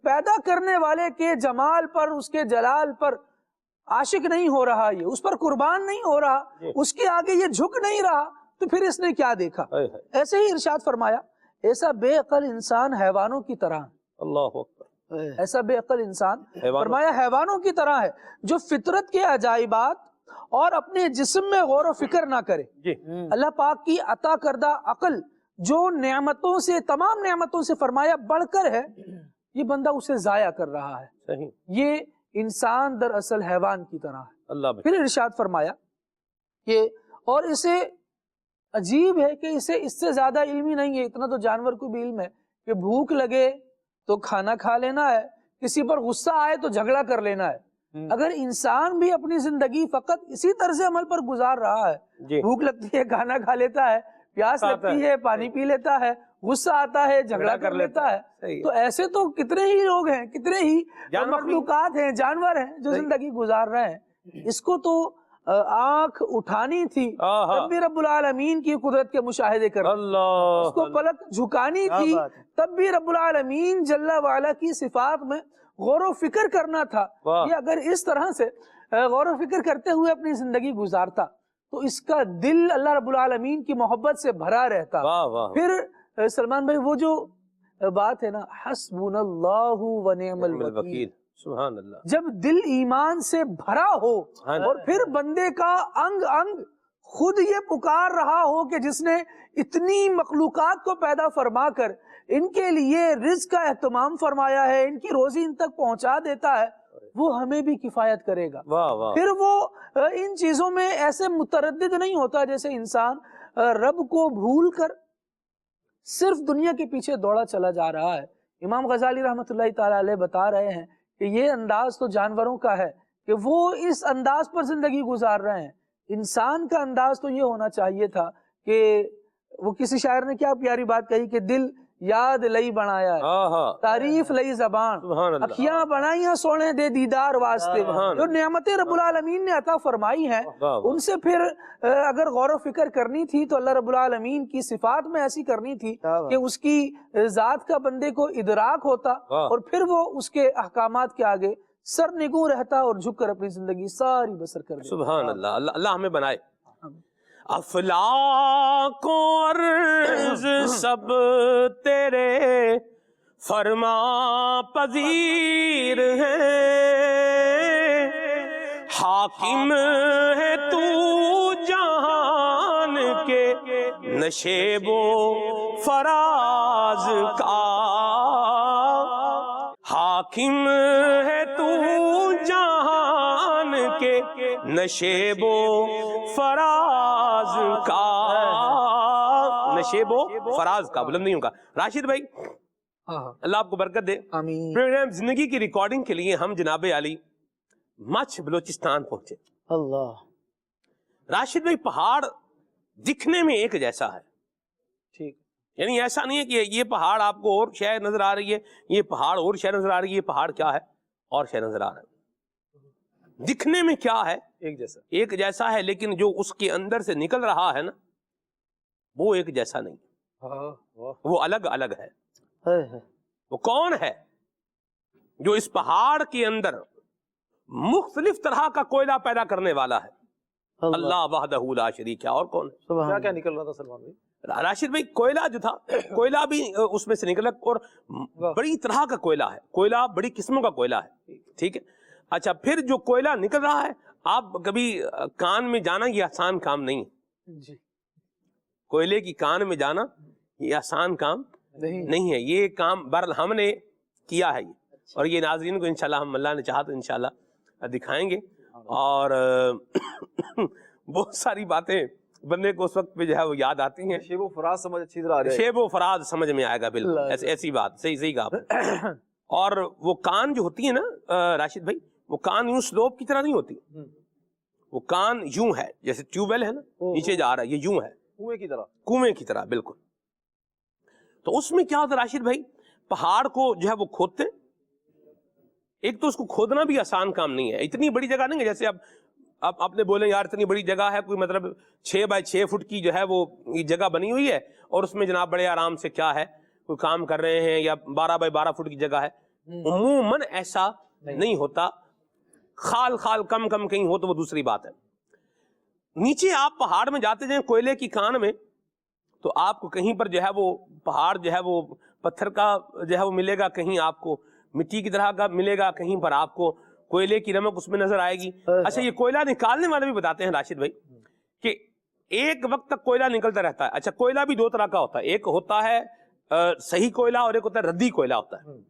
پیدا کرنے والے کے جمال پر، اس کے جلال پر عاشق نہیں ہو رہا، یہ اس پر قربان نہیں ہو رہا، اس کے آگے یہ جھک نہیں رہا، تو پھر اس نے کیا دیکھا؟ ایسے ہی ارشاد فرمایا ایسا بے عقل انسان حیوانوں کی طرح، اللہ اکبر، ایسا بے عقل انسان فرمایا حیوانوں کی طرح ہے جو فطرت کے عجائبات اور اپنے جسم میں غور و فکر نہ کرے. اللہ پاک کی عطا کردہ عقل جو نعمتوں سے، تمام نعمتوں سے فرمایا بڑھ کر ہے، یہ بندہ اسے ضائع کر رہا ہے. یہ انسان دراصل حیوان کی طرح ہے. پھر ارشاد فرمایا کہ اور اسے عجیب ہے کہ اسے اس سے زیادہ علم ہی نہیں ہے. اتنا تو جانور کو بھی علم ہے کہ بھوک لگے تو کھانا کھا لینا ہے، کسی پر غصہ آئے تو جھگڑا کر لینا ہے. اگر انسان بھی اپنی زندگی فقط اسی طرز عمل پر گزار رہا ہے، بھوک لگتی ہے کھانا کھا لیتا ہے، پیاس لگتی ہے پانی پی لیتا ہے، غصہ آتا ہے جھگڑا کر لیتا ہے، تو ایسے تو کتنے ہی لوگ ہیں، کتنے ہی مخلوقات ہیں، جانور ہیں جو زندگی گزار رہے ہیں. اس کو تو آنکھ اٹھانی تھی تب بھی رب العالمین کی قدرت کے مشاہدے کر، اس کو پلک جھکانی تھی تب بھی رب العالمین جل وعلا کی صفات میں غور و فکر کرنا تھا. یہ اگر اس طرح سے غور و فکر کرتے ہوئے اپنی زندگی گزارتا تو اس کا دل اللہ رب العالمین کی محبت سے بھرا رہتا. پھر سلمان بھائی وہ جو بات ہے نا حسبنا اللہ و نعم الوکیل، سبحان اللہ، جب دل ایمان سے بھرا ہو اور پھر بندے کا انگ انگ خود یہ پکار رہا ہو کہ جس نے اتنی مخلوقات کو پیدا فرما کر ان کے لیے رزق کا اہتمام فرمایا ہے، ان کی روزی ان تک پہنچا دیتا ہے، وہ ہمیں بھی کفایت کرے گا. پھر وہ ان چیزوں میں ایسے متردد نہیں ہوتا جیسے انسان رب کو بھول کر صرف دنیا کے پیچھے دوڑا چلا جا رہا ہے. امام غزالی رحمۃ اللہ تعالی علیہ بتا رہے ہیں کہ یہ انداز تو جانوروں کا ہے کہ وہ اس انداز پر زندگی گزار رہے ہیں. انسان کا انداز تو یہ ہونا چاہیے تھا کہ وہ کسی شاعر نے کیا پیاری بات کہی کہ دل یاد لئی بنایا ہے، تعریف لئی زبان، اکھیاں بنائیاں سونے دے دیدار واسطے. جو نعمتیں رب العالمین نے عطا فرمائی ہیں ان سے پھر اگر غور و فکر کرنی تھی تو اللہ رب العالمین کی صفات میں ایسی کرنی تھی کہ اس کی ذات کا بندے کو ادراک ہوتا اور پھر وہ اس کے احکامات کے آگے سر نگوں رہتا اور جھک کر اپنی زندگی ساری بسر کر دیتا. سبحان اللہ. اللہ ہمیں بنائے. افلاک و عرض سب تیرے فرما پذیر ہیں، حاکم ہے تو جہان کے نشیب و فراز کا، حاکم ہے تو جہان کے نشیب و فراز کا، نشیب و فراز کا، بلند نہیں ہوگا. راشد بھائی اللہ آپ کو برکت دے. آمین. پروگرام زندگی کی ریکارڈنگ کے لیے ہم جناب علی مچھ بلوچستان پہنچے. اللہ. راشد بھائی پہاڑ دکھنے میں ایک جیسا ہے، ٹھیک، یعنی ایسا نہیں ہے کہ یہ پہاڑ آپ کو اور شے نظر آ رہی ہے، یہ پہاڑ اور شے نظر آ رہی ہے، یہ پہاڑ کیا ہے اور شے نظر آ رہا ہے. دکھنے میں کیا ہے ایک جیسا ہے، لیکن جو اس کے اندر سے نکل رہا ہے نا وہ ایک جیسا نہیں، وہ الگ الگ ہے. وہ کون ہے جو اس پہاڑ کے اندر مختلف طرح کا کوئلہ پیدا کرنے والا ہے؟ اللہ وحدہ لا شریک ہے. اور کون ہے؟ کیا نکل رہا تھا سلمان بھائی؟ راشد بھائی کوئلہ جو تھا، کوئلہ بھی اس میں سے نکلا اور بڑی طرح کا کوئلہ ہے، کوئلہ بڑی قسموں کا کوئلہ ہے. ٹھیک ہے. اچھا پھر جو کوئلہ نکل رہا ہے، آپ کبھی کان میں جانا یہ آسان کام نہیں ہے. جی. کوئلے کی کان میں جانا یہ آسان کام نہیں ہے. یہ کام بہرحال ہم نے کیا ہے اور یہ ناظرین کو انشاءاللہ ہم اللہ نے چاہا تو انشاءاللہ دکھائیں گے. اور بہت ساری باتیں بندے کو اس وقت پہ جو ہے وہ یاد آتی ہیں. شیب و فراز سمجھ اچھی طرح آ رہا ہے. شیب و فراز سمجھ میں آئے گا. بالکل ایسی بات صحیح کہا آپ نے. اور وہ کان جو ہوتی ہے نا راشد بھائی، وہ کان یوں سلوپ کی طرح نہیں ہوتی، وہ کان یوں ہے جیسے ٹیوب ویل ہے نا نیچے جا رہا ہے، یہ یوں ہے کنویں کی طرح بالکل. تو اس میں کیا ہوتا ہے راشد بھائی، پہاڑ کو جو ہے وہ کھودتے. ایک تو اس کو کھودنا بھی آسان کام نہیں ہے، اتنی بڑی جگہ نہیں ہے جیسے اب آپ نے بولے یار اتنی بڑی جگہ ہے، کوئی مطلب 6 بائی 6 فٹ کی جو ہے وہ جگہ بنی ہوئی ہے اور اس میں جناب بڑے آرام سے کیا ہے کوئی کام کر رہے ہیں، یا 12 بائی 12 فٹ کی جگہ ہے. عموماً ایسا نہیں ہوتا. خال کم کہیں ہو تو وہ دوسری بات ہے. نیچے آپ پہاڑ میں جاتے جائیں کوئلے کی کان میں تو آپ کو کہیں پر جو ہے وہ پہاڑ جو ہے وہ پتھر کا جو ہے وہ ملے گا، کہیں آپ کو مٹی کی طرح کا ملے گا، کہیں پر آپ کو کوئلے کی رمق اس میں نظر آئے گی. اچھا یہ کوئلہ نکالنے والے بھی بتاتے ہیں راشد بھائی کہ ایک وقت تک کوئلہ نکلتا رہتا ہے. اچھا کوئلہ بھی 2 طرح کا ہوتا ہے، ایک ہوتا ہے صحیح کوئلہ اور ایک ہوتا ہے ردی کوئلہ ہوتا ہے.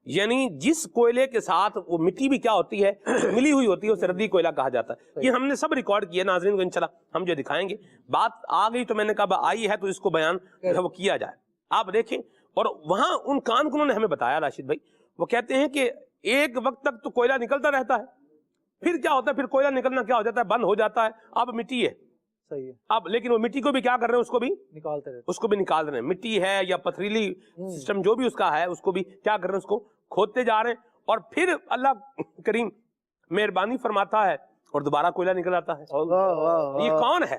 یعنی جس کوئلے کے ساتھ وہ مٹی بھی کیا ہوتی ہے ملی ہوئی ہوتی ہے اسے ردی کوئلہ کہا جاتا ہے. یہ ہم نے سب ریکارڈ کیا، ناظرین کو انشاءاللہ ہم جو دکھائیں گے. بات آ گئی تو میں نے کہا آئی ہے تو اس کو بیان وہ کیا جائے. آپ دیکھیں اور وہاں ان کان کو انہوں نے ہمیں بتایا راشد بھائی، وہ کہتے ہیں کہ ایک وقت تک تو کوئلہ نکلتا رہتا ہے، پھر کیا ہوتا ہے، پھر کوئلہ نکلنا کیا ہو جاتا ہے، بند ہو جاتا ہے. اب مٹی ہے صحیح ہے. اب لیکن وہ مٹی کو بھی کیا کر رہے ہیں، اس کو بھی نکالتے رہتے. اس کو بھی نکال رہے ہیں. مٹی ہے یا پتھریلی سسٹم جو بھی اس کا ہے اس کو بھی کیا کر رہے ہیں، اس کو کھودتے جا رہے ہیں. اور پھر اللہ کریم مہربانی فرماتا ہے اور دوبارہ کوئلہ نکل آتا ہے. یہ کون ہے؟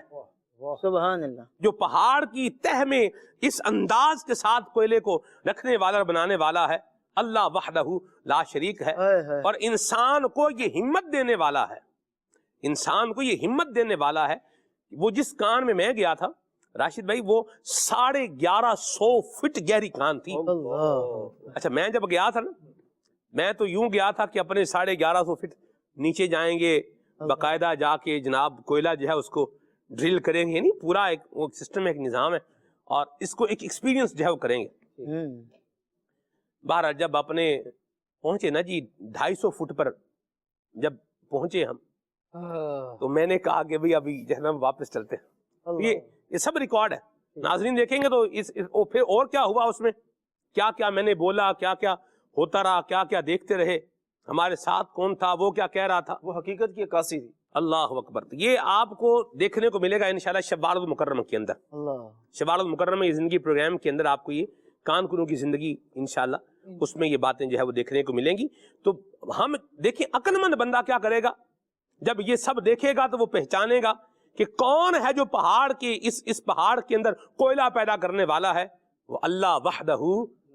سبحان اللہ. جو پہاڑ کی تہ میں اس انداز کے ساتھ کوئلے کو رکھنے والا اور بنانے والا ہے اللہ وحدہ لا شریک ہے. اور انسان کو یہ ہمت دینے والا ہے، انسان کو یہ ہمت دینے والا ہے. وہ جس کان میں گیا تھا راشد بھائی وہ 1150 فٹ گہری کان تھی. اچھا میں جب گیا تھا نا میں تو یوں گیا تھا کہ اپنے 1150 فٹ نیچے جائیں گے، باقاعدہ جا کے جناب کوئلہ جو ہے اس کو ڈرل کریں گے، یعنی پورا ایک وہ سسٹم ہے، ایک نظام ہے، اور اس کو ایک ایکسپیرینس جو ہے وہ کریں گے. بہرحال جب اپنے پہنچے نا جی 250 فٹ پر جب پہنچے ہم تو میں نے کہا کہ بھئی ابھی جو ہے نا واپس چلتے ہیں. یہ سب ریکارڈ ہے، ناظرین دیکھیں گے تو پھر اور کیا ہوا اس میں، کیا کیا میں نے بولا، کیا کیا ہوتا رہا، کیا کیا دیکھتے رہے ہمارے ساتھ کون تھا، وہ کیا کہہ رہا تھا، وہ حقیقت کی عکاسی تھی. اللہ اکبر. یہ آپ کو دیکھنے کو ملے گا انشاءاللہ شوال المکرمہ کے اندر. شوال المکرمہ یہ زندگی پروگرام کے اندر آپ کو یہ کان کنوں کی زندگی انشاءاللہ اس میں یہ باتیں جو ہے وہ دیکھنے کو ملیں گی. تو ہم دیکھیں عقل مند بندہ کیا کرے گا، جب یہ سب دیکھے گا تو وہ پہچانے گا کہ کون ہے جو پہاڑ کے اس پہاڑ کے اندر کوئلہ پیدا کرنے والا ہے، وہ اللہ وحدہ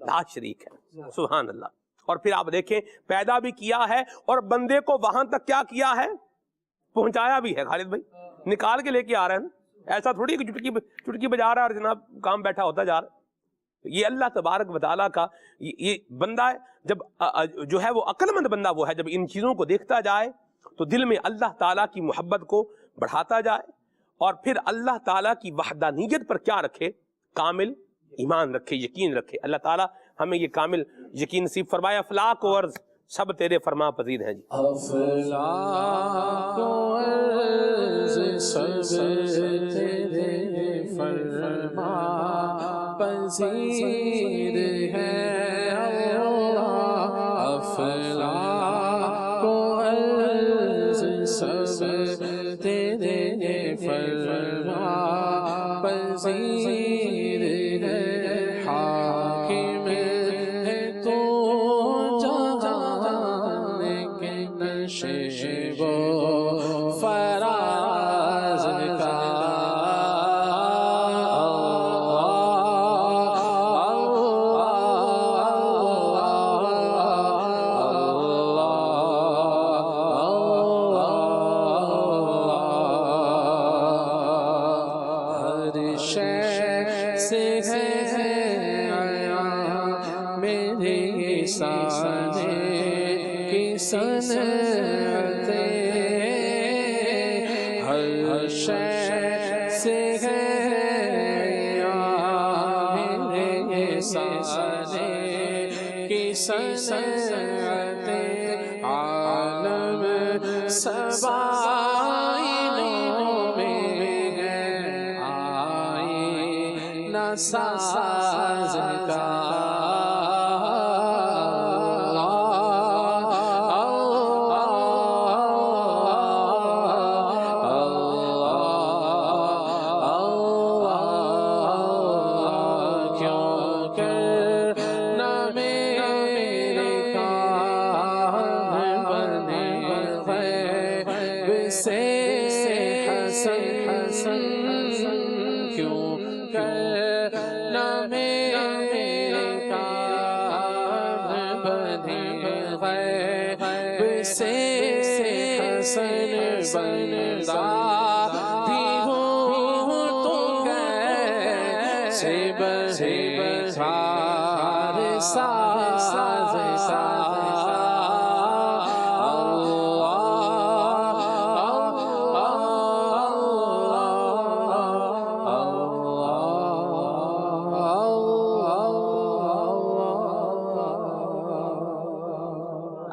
لا شریک ہے. سبحان اللہ. اور پھر آپ دیکھیں پیدا بھی کیا ہے اور بندے کو وہاں تک کیا کیا ہے، پہنچایا بھی ہے. خالد بھائی نکال کے لے کے آ رہے ہیں، ایسا تھوڑی کہ چٹکی بجا رہا ہے اور جناب کام بیٹھا ہوتا جا رہا ہے. یہ اللہ تبارک و تعالیٰ کا یہ بندہ ہے، جب جو ہے وہ عقل مند بندہ وہ ہے جب ان چیزوں کو دیکھتا جائے تو دل میں اللہ تعالیٰ کی محبت کو بڑھاتا جائے اور پھر اللہ تعالیٰ کی وحدانیت پر کیا رکھے، کامل ایمان رکھے، یقین رکھے. اللہ تعالیٰ ہمیں یہ کامل یقین نصیب فرمائے. افلاک و عرض سب تیرے فرما پذیر ہیں جی. افلاک و عرض سب تیرے فرما پذیر ہے اللہ. افلاک و عرض سب تیرے فرما پذیر ہے. حاکم ہے تو جہان کے نشیب و فراز کا. ہر شے سے ہے میرے سانے کی صنعت. عالم سبا میں ہے آئینہ ساز کا.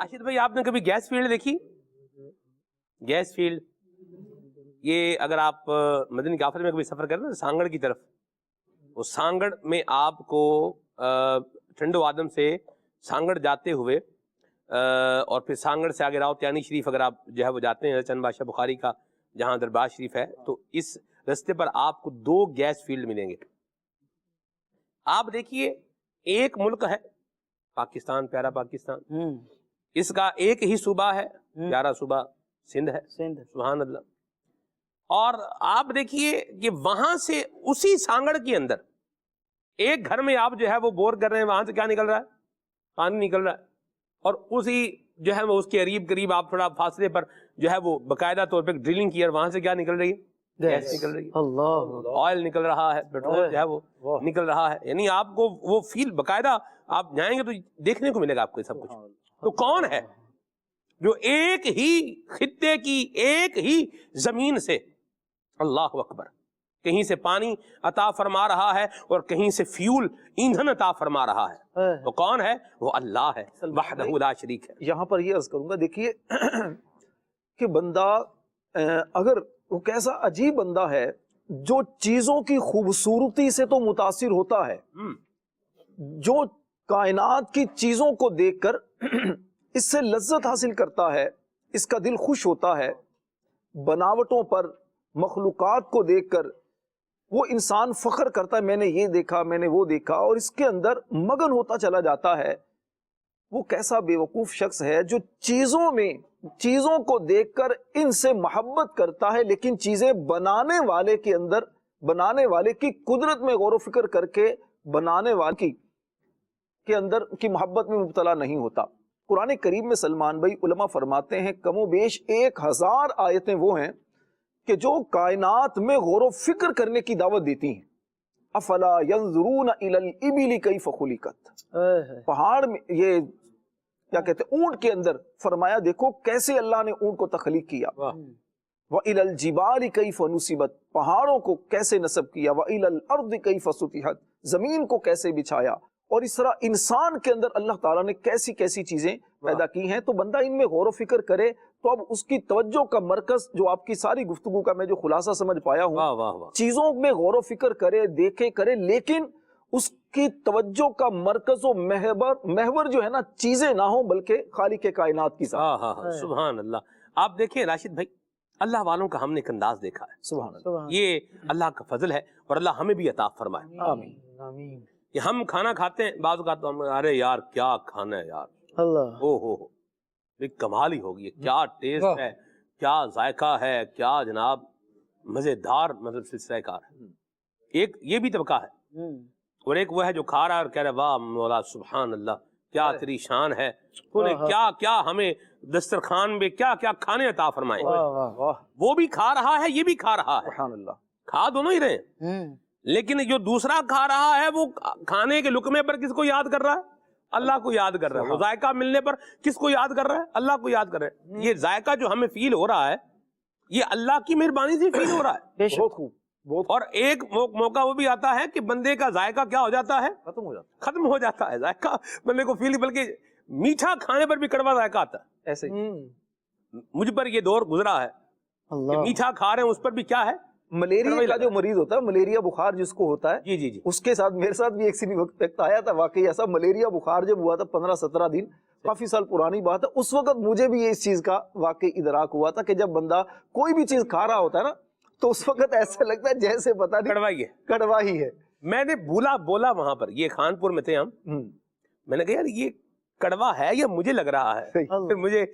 راشد بھائی آپ نے کبھی گیس فیلڈ دیکھی؟ گیس فیلڈ یہ اگر آپ مدنی قافلے میں کبھی سفر کریں نا سانگڑ کی طرف، وہ سانگڑ میں آپ کو ٹھنڈو آدم سے سانگڑ جاتے ہوئے اور پھر سانگڑ سے آگے راوتیانی شریف اگر آپ جو ہے وہ جاتے ہیں چند بادشاہ بخاری کا جہاں دربار شریف ہے، تو اس رستے پر آپ کو 2 گیس فیلڈ ملیں گے. آپ دیکھیے ایک ملک ہے پاکستان، پیارا پاکستان، اس کا ایک ہی صوبہ ہے، پیارا صوبہ سندھ ہے. سبحان اللہ. اور آپ دیکھیے کہ وہاں سے اسی سانگڑ کے اندر ایک گھر میں آپ جو ہے وہ بور کر رہے ہیں، وہاں سے کیا نکل رہا ہے؟ پانی نکل رہا ہے. اور اسی جو ہے وہ اس کے قریب آپ تھوڑا فاصلے پر جو ہے وہ باقاعدہ طور پہ ڈرلنگ کی اور وہاں سے کیا نکل رہی ہے؟ گیس نکل رہی ہے. اللہ، آئل نکل رہا ہے، پیٹرول جو ہے وہ نکل رہا ہے. یعنی آپ کو وہ فیل باقاعدہ آپ جائیں گے تو دیکھنے کو ملے گا آپ کو سب کچھ. تو کون ہے جو ایک ہی خطے کی ایک ہی زمین سے، اللہ اکبر، کہیں سے پانی عطا فرما رہا ہے اور کہیں سے فیول ایندھن عطا فرما رہا ہے؟ وہ کون ہے؟ وہ اللہ ہے وحدہ لا شریک ہے. یہاں پر یہ عرض کروں گا، دیکھیے کہ بندہ اگر وہ کیسا عجیب بندہ ہے جو چیزوں کی خوبصورتی سے تو متاثر ہوتا ہے، جو کائنات کی چیزوں کو دیکھ کر اس سے لذت حاصل کرتا ہے، اس کا دل خوش ہوتا ہے، بناوٹوں پر، مخلوقات کو دیکھ کر وہ انسان فخر کرتا ہے، میں نے یہ دیکھا، میں نے وہ دیکھا، اور اس کے اندر مگن ہوتا چلا جاتا ہے۔ وہ کیسا بے وقوف شخص ہے جو چیزوں کو دیکھ کر ان سے محبت کرتا ہے، لیکن چیزیں بنانے والے کی قدرت میں غور و فکر کر کے بنانے والے کے اندر کی محبت میں مبتلا نہیں ہوتا۔ قرآن کریم میں سلمان بھائی علماء فرماتے ہیں کم و بیش 1000 آیتیں وہ ہیں کہ جو کائنات میں غور و فکر کرنے کی دعوت دیتی ہیں۔ افلا ينظرون الى الابل كيف خلقت، پہاڑ میں یہ کیا کہتے ہیں اونٹ کے اندر فرمایا دیکھو کیسے اللہ نے اونٹ کو تخلیق کیا۔ وَإِلَى الْجِبَالِ كَيْفَ نُصِبَتْ، پہاڑوں کو کیسے نصب کیا۔ وَإِلَى الْأَرْضِ كَيْفَ سُطِحَتْ، زمین کو کیسے بچھایا، اور اس طرح انسان کے اندر اللہ تعالیٰ نے کیسی کیسی چیزیں پیدا کی ہیں۔ تو بندہ ان میں غور و فکر کرے تو اب اس کی توجہ کا مرکز، جو آپ کی ساری گفتگو کا میں جو خلاصہ سمجھ پایا ہوں، چیزوں میں غور و فکر کرے، دیکھے کرے، لیکن اس کی توجہ کا مرکز و محور جو ہے نا چیزیں نہ ہوں بلکہ خالق کائنات کی ذات۔ سبحان اللہ۔ آپ دیکھیں راشد بھائی، اللہ والوں کا ہم نے ایک انداز دیکھا ہے، سبحان اللہ، یہ اللہ کا فضل ہے، اور اللہ ہمیں بھی عطا فرمائے۔ آمین۔ کہ ہم کھانا کھاتے ہیں، بعض اوقات ہم ارے یار کیا کھانا ہے یار، اللہ او ہو کمال ہی ہوگی، کیا ٹیسٹ ہے، کیا ذائقہ ہے، کیا جناب مزیدار، مطلب سلسلہ کار ہے۔ ایک یہ بھی طبقہ ہے، اور ایک وہ ہے جو کھا رہا ہے اور کہہ رہا ہے واہ مولا سبحان اللہ کیا تیری شان ہے، تو نے کیا کیا ہمیں دسترخوان میں کیا کیا کھانے عطا فرمائے۔ وہ بھی کھا رہا ہے، یہ بھی کھا رہا ہے، سبحان اللہ، کھا دونوں ہی رہے ہیں، لیکن جو دوسرا کھا رہا ہے وہ کھانے کے لقمے پر کس کو یاد کر رہا ہے؟ اللہ کو یاد کر رہا ہے۔ وہ ذائقہ ملنے پر کس کو یاد کر رہا ہے؟ اللہ کو یاد کر رہا ہے۔ یہ ذائقہ جو ہمیں فیل ہو رہا ہے یہ اللہ کی مہربانی سے فیل ہو رہا ہے۔ بہت خوب، بہت اور ایک موقع وہ بھی آتا ہے کہ بندے کا ذائقہ کیا ہو جاتا ہے؟ ختم ہو جاتا ہے ذائقہ بندے کو فیل، بلکہ میٹھا کھانے پر بھی کڑوا ذائقہ آتا ہے۔ ایسے ہی مجھ پر یہ دور گزرا ہے کہ میٹھا کھا رہے ہیں اس پر بھی کیا ہے؟ ملیریا کا جو مریض ہوتا ہے، ملیریا بخار جس کو ہوتا ہے، جی جی جی، اس کے ساتھ میرے ساتھ بھی ایک وقت آیا تھا واقعی ایسا، ملیریا بخار جب ہوا تھا 15-17 دن، کافی سال پرانی بات ہے، اس وقت مجھے بھی اس چیز کا واقعی ادراک ہوا تھا کہ جب بندہ کوئی بھی چیز کھا رہا ہوتا ہے نا تو اس وقت ایسا لگتا ہے جیسے پتہ نہیں کڑوا ہی ہے۔ میں نے بولا وہاں پر، یہ خانپور میں تھے ہم، میں نے کہا یار یہ کڑوا ہے یا مجھے لگ رہا ہے؟ پھر مجھے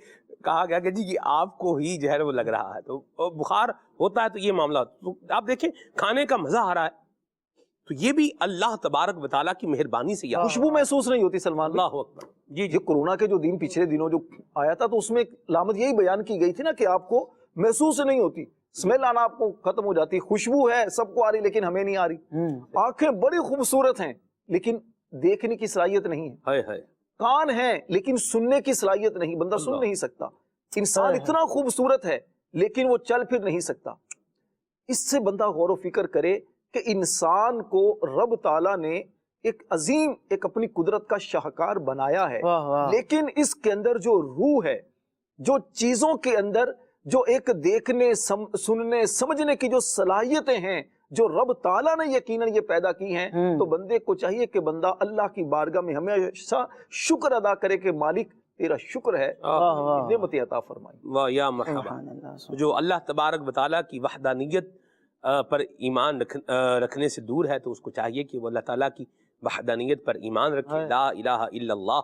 کہا گیا کہ جی یہ آپ کو ہی جو ہے وہ لگ رہا ہے، تو بخار ہوتا ہے تو یہ معاملہ آپ دیکھیں کھانے کا مزہ آ رہا ہے، تو یہ بھی اللہ تبارک و تعالیٰ کی مہربانی سے۔ خوشبو محسوس نہیں ہوتی سلمان، اللہ اکبر۔ جی جو کورونا کے جو دن پچھلے دنوں جو آیا تھا تو اس میں علامت یہی بیان کی گئی تھی نا کہ آپ کو محسوس نہیں ہوتی، اسمیل آنا آپ کو ختم ہو جاتی، خوشبو ہے سب کو آ رہی لیکن ہمیں نہیں آ رہی، آنکھیں بڑی خوبصورت ہیں لیکن دیکھنے کی صلاحیت نہیں ہے، کان ہیں لیکن سننے کی صلاحیت نہیں، بندہ سن نہیں سکتا، انسان اتنا خوبصورت ہے لیکن وہ چل پھر نہیں سکتا۔ اس سے بندہ غور و فکر کرے کہ انسان کو رب تعالیٰ نے ایک عظیم ایک اپنی قدرت کا شاہکار بنایا ہے، لیکن اس کے اندر جو روح ہے، جو چیزوں کے اندر جو ایک دیکھنے سننے سمجھنے کی جو صلاحیتیں ہیں جو رب تعالیٰ نے یقیناً یہ پیدا کی ہیں، تو بندے کو چاہیے کہ بندہ اللہ کی بارگاہ میں ہمیشہ شکر ادا کرے کہ مالک تیرا شکر ہے، نعمت عطا فرمائی۔ واہ یا مرحبا۔ جو اللہ تبارک و تعالیٰ کی وحدانیت پر ایمان رکھنے سے دور ہے تو اس کو چاہیے کہ وہ اللہ تعالیٰ کی وحدانیت پر ایمان رکھے، لا الہ الا اللہ،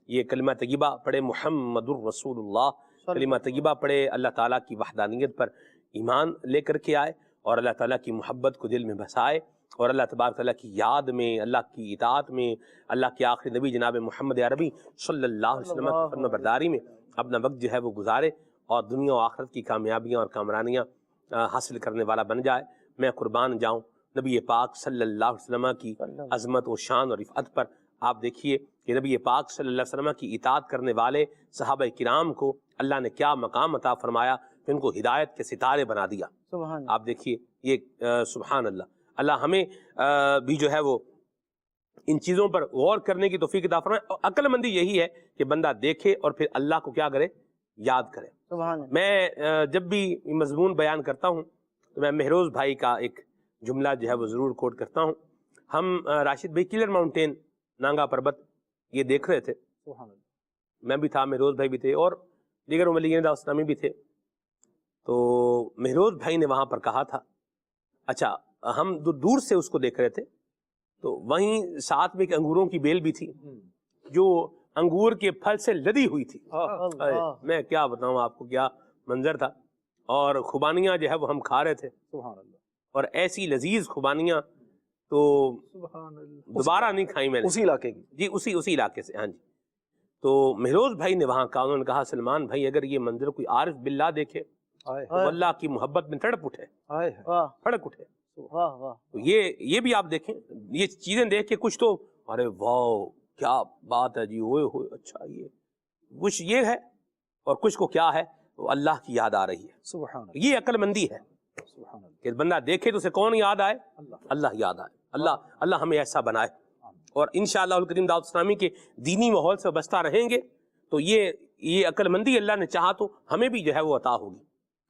یہ کلمہ طیبہ پڑھے، محمد الرسول اللہ کلمہ طیبہ پڑھے، اللہ تعالیٰ کی وحدانیت پر ایمان لے کر کے آئے اور اللہ تعالیٰ کی محبت کو دل میں بسائے، اور اللہ تبارک تعالیٰ کی یاد میں، اللہ کی اطاعت میں، اللہ کے آخری نبی جناب محمد عربی صلی اللہ علیہ وسلم کی فرما برداری میں اپنا وقت جو ہے وہ گزارے اور دنیا و آخرت کی کامیابیاں اور کامرانیاں حاصل کرنے والا بن جائے۔ میں قربان جاؤں نبی پاک صلی اللہ علیہ وسلم کی عظمت و شان اور رفعت پر۔ آپ دیکھیے کہ نبی پاک صلی اللہ علیہ وسلم کی اطاعت کرنے والے صحابہ کرام کو اللہ نے کیا مقام عطا فرمایا کہ ان کو ہدایت کے ستارے بنا دیا۔ آپ دیکھیے یہ سبحان اللہ، اللہ ہمیں بھی جو ہے وہ ان چیزوں پر غور کرنے کی توفیق عطا فرمائے۔ اور عقل مندی یہی ہے کہ بندہ دیکھے اور پھر اللہ کو کیا کرے، یاد کرے۔ میں جب بھی مضمون بیان کرتا ہوں تو میں مہروز بھائی کا ایک جملہ جو ہے وہ ضرور کوٹ کرتا ہوں۔ ہم راشد بھائی کلر ماؤنٹین نانگا پربت یہ دیکھ رہے تھے، میں بھی تھا، مہروز بھائی بھی تھے، اور دیگر مبلغین دعوت اسلامی بھی تھے. تو مہروز بھائی نے وہاں پر کہا تھا، اچھا ہم دور سے اس کو دیکھ رہے تھے، تو وہیں ساتھ میں ایک انگوروں کی بیل بھی تھی جو انگور کے پھل سے لدی ہوئی تھی. میں کیا بتاؤں آپ کو، کیا منظر تھا. اور خوبانیاں جو ہے وہ ہم کھا رہے تھے، اور ایسی لذیذ خوبانیاں تو دوبارہ نہیں کھائی میں نے. اسی علاقے کی؟ جی اسی علاقے سے. ہاں جی. تو مہروز بھائی نے وہاں کہا، انہوں نے کہا سلمان بھائی اگر یہ منظر کوئی عارف باللہ دیکھے تو اللہ کی محبت میں تڑپ اٹھے، پھڑک اٹھے. تو یہ بھی آپ دیکھیں، یہ چیزیں دیکھ کے کچھ تو ارے واو کیا بات ہے جی، ہوئے ہوئے اچھا یہ کچھ یہ ہے، اور کچھ کو کیا ہے وہ اللہ کی یاد آ رہی ہے. سبحان اللہ. یہ عقل مندی ہے کہ بندہ دیکھے تو اسے کون یاد آئے؟ اللہ یاد آئے. اللہ ہمیں ایسا بنائے، اور انشاءاللہ الکریم دعوت اسلامی کے دینی ماحول سے بستا رہیں گے تو یہ عقل مندی اللہ نے چاہا تو ہمیں بھی جو ہے وہ عطا ہوگی،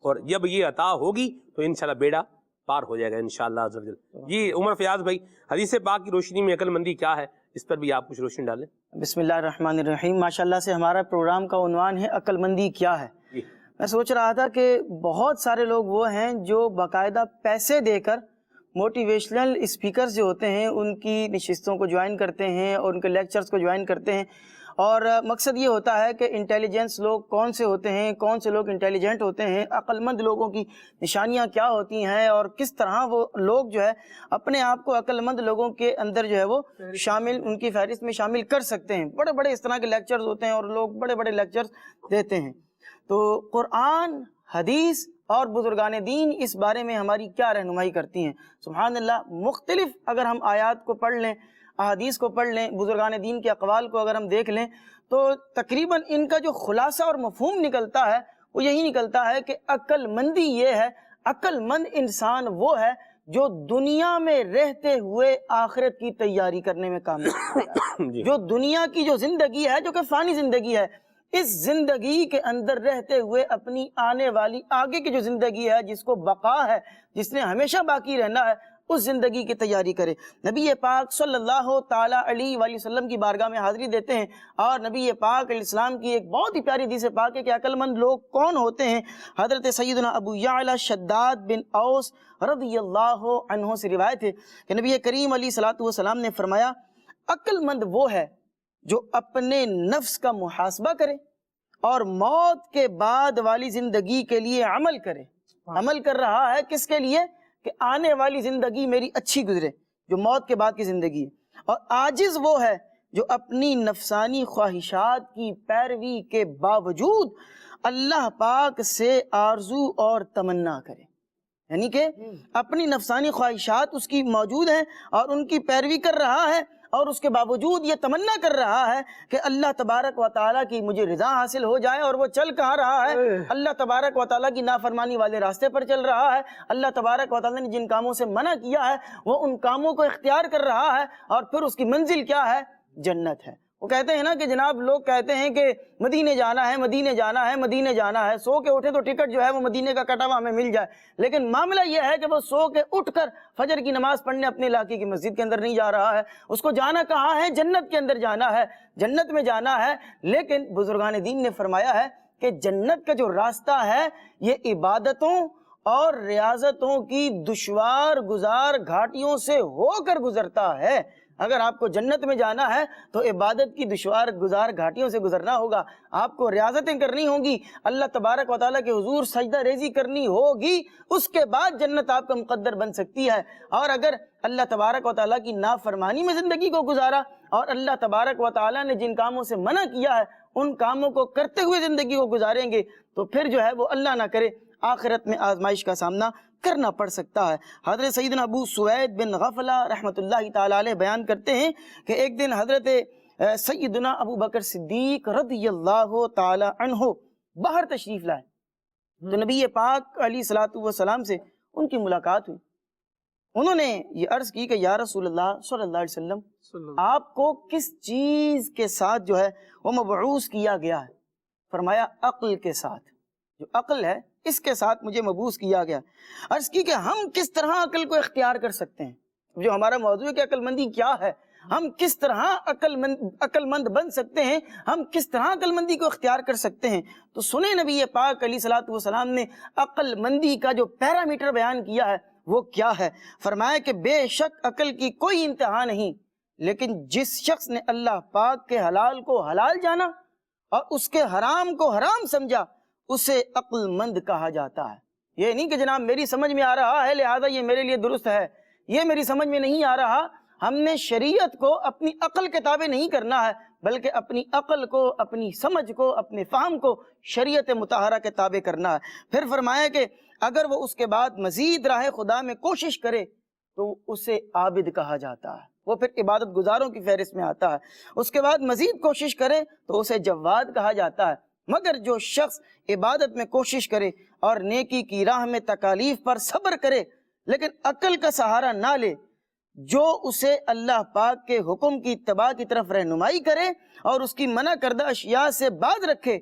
اور جب یہ عطا ہوگی تو انشاءاللہ بیڑا پار ہو جائے گا انشاءاللہ عز و جل. جی عمر فیاض بھائی، حدیث پاک کی روشنی میں عقل مندی کیا ہے، اس پر بھی آپ کچھ روشنی ڈالیں. بسم اللہ الرحمن الرحیم. ماشاءاللہ سے ہمارا پروگرام کا عنوان ہے عقل مندی کیا ہے. میں سوچ رہا تھا کہ بہت سارے لوگ وہ ہیں جو باقاعدہ پیسے دے کر موٹیویشنل اسپیکرز جو ہوتے ہیں ان کی نشستوں کو جوائن کرتے ہیں اور ان کے لیکچرز کو جوائن کرتے ہیں، اور مقصد یہ ہوتا ہے کہ انٹیلیجنس لوگ کون سے ہوتے ہیں، کون سے لوگ انٹیلیجنٹ ہوتے ہیں، عقل مند لوگوں کی نشانیاں کیا ہوتی ہیں، اور کس طرح وہ لوگ جو ہے اپنے آپ کو عقل مند لوگوں کے اندر جو ہے وہ شامل، ان کی فہرست میں شامل کر سکتے ہیں. بڑے بڑے اس طرح کے لیکچرز ہوتے ہیں اور لوگ بڑے بڑے لیکچرز دیتے ہیں. تو قرآن، حدیث اور بزرگان دین اس بارے میں ہماری کیا رہنمائی کرتی ہیں؟ سبحان اللہ. مختلف اگر ہم آیات کو پڑھ لیں، احادیث کو پڑھ لیں، بزرگان دین کے اقوال کو اگر ہم دیکھ لیں تو تقریباً ان کا جو خلاصہ اور مفہوم نکلتا ہے وہ یہی نکلتا ہے کہ عقل مندی یہ ہے، عقل مند انسان وہ ہے جو دنیا میں رہتے ہوئے آخرت کی تیاری کرنے میں کامیاب ہے. جو دنیا کی جو زندگی ہے، جو کہ فانی زندگی ہے، اس زندگی کے اندر رہتے ہوئے اپنی آنے والی آگے کی جو زندگی ہے، جس کو بقا ہے، جس نے ہمیشہ باقی رہنا ہے، اس زندگی کی تیاری کرے. نبی پاک صلی اللہ تعالیٰ علیہ وآلہ وسلم کی بارگاہ میں حاضری دیتے ہیں، اور نبی پاک علیہ السلام کی ایک بہت ہی پیاری حدیث پاک ہے کہ عقل مند لوگ کون ہوتے ہیں. حضرت سیدنا ابو یعلا شداد بن اوس رضی اللہ عنہ سے روایت ہے کہ نبی کریم علیہ السلام نے فرمایا، عقل مند وہ ہے جو اپنے نفس کا محاسبہ کرے اور موت کے بعد والی زندگی کے لیے عمل کرے. عمل کر رہا ہے کس کے لیے؟ کہ آنے والی زندگی میری اچھی گزرے، جو موت کے بعد کی زندگی ہے. اور عاجز وہ ہے جو اپنی نفسانی خواہشات کی پیروی کے باوجود اللہ پاک سے آرزو اور تمنا کرے. یعنی کہ اپنی نفسانی خواہشات اس کی موجود ہیں اور ان کی پیروی کر رہا ہے، اور اس کے باوجود یہ تمنا کر رہا ہے کہ اللہ تبارک و تعالیٰ کی مجھے رضا حاصل ہو جائے. اور وہ چل کہاں رہا ہے؟ اللہ تبارک و تعالیٰ کی نافرمانی والے راستے پر چل رہا ہے. اللہ تبارک و تعالیٰ نے جن کاموں سے منع کیا ہے وہ ان کاموں کو اختیار کر رہا ہے، اور پھر اس کی منزل کیا ہے؟ جنت ہے. وہ کہتے ہیں نا کہ جناب لوگ کہتے ہیں کہ مدینے جانا ہے، مدینے جانا ہے، مدینے جانا ہے. سو کے اٹھے تو ٹکٹ جو ہے وہ مدینے کا کٹا ہوا ہمیں مل جائے، لیکن معاملہ یہ ہے کہ وہ سو کے اٹھ کر فجر کی نماز پڑھنے اپنے علاقے کی مسجد کے اندر نہیں جا رہا ہے. اس کو جانا کہاں ہے؟ جنت کے اندر جانا ہے، جنت میں جانا ہے. لیکن بزرگان دین نے فرمایا ہے کہ جنت کا جو راستہ ہے یہ عبادتوں اور ریاضتوں کی دشوار گزار گھاٹیوں سے ہو کر گزرتا ہے. اگر آپ کو جنت میں جانا ہے تو عبادت کی دشوار گزار گھاٹیوں سے گزرنا ہوگا، آپ کو ریاضتیں کرنی ہوں گی، اللہ تبارک و تعالیٰ کے حضور سجدہ ریزی کرنی ہوگی، اس کے بعد جنت آپ کا مقدر بن سکتی ہے. اور اگر اللہ تبارک و تعالیٰ کی نافرمانی میں زندگی کو گزارا اور اللہ تبارک و تعالیٰ نے جن کاموں سے منع کیا ہے ان کاموں کو کرتے ہوئے زندگی کو گزاریں گے تو پھر جو ہے وہ اللہ نہ کرے آخرت میں آزمائش کا سامنا کرنا پڑ سکتا ہے. حضرت سیدنا ابو سوید بن غفلہ رحمۃ اللہ تعالیٰ علیہ بیان کرتے ہیں کہ ایک دن حضرت سیدنا ابو بکر صدیق رضی اللہ تعالیٰ عنہ باہر تشریف لائے تو نبی پاک علیہ الصلوۃ والسلام سے ان کی ملاقات ہوئی. انہوں نے یہ عرض کی کہ یا رسول اللہ صلی اللہ علیہ وسلم، آپ کو کس چیز کے ساتھ جو ہے وہ مبعوث کیا گیا ہے؟ فرمایا عقل کے ساتھ، جو عقل ہے اس کے ساتھ مجھے مبعوث کیا گیا. عرض کی کہ ہم کس طرح عقل کو اختیار کر سکتے ہیں؟ جو ہمارا موضوع ہے کہ عقل مندی کیا ہے، ہم کس طرح عقل مند بن سکتے ہیں، ہم کس طرح عقل مندی کو اختیار کر سکتے ہیں۔ تو سنیں نبی پاک علیہ الصلوۃ والسلام نے عقل مندی کا جو پیرامیٹر بیان کیا ہے وہ کیا ہے۔ فرمایا کہ بے شک عقل کی کوئی انتہا نہیں، لیکن جس شخص نے اللہ پاک کے حلال کو حلال جانا اور اس کے حرام کو حرام سمجھا اسے عقل مند کہا جاتا ہے۔ یہ نہیں کہ جناب میری سمجھ میں آ رہا ہے لہذا یہ میرے لیے درست ہے، یہ میری سمجھ میں نہیں آ رہا، ہم نے شریعت کو اپنی عقل کے تابع نہیں کرنا ہے، بلکہ اپنی عقل کو، اپنی سمجھ کو، اپنے فہم کو شریعت مطہرہ کے تابع کرنا ہے۔ پھر فرمایا کہ اگر وہ اس کے بعد مزید راہ خدا میں کوشش کرے تو اسے عابد کہا جاتا ہے، وہ پھر عبادت گزاروں کی فہرست میں آتا ہے۔ اس کے بعد مزید کوشش کرے تو اسے جواد کہا جاتا ہے۔ مگر جو شخص عبادت میں کوشش کرے اور نیکی کی راہ میں تکالیف پر صبر کرے لیکن عقل کا سہارا نہ لے، جو اسے اللہ پاک کے حکم کی اتباع کی طرف رہنمائی کرے اور اس کی منع کردہ اشیاء سے باز رکھے،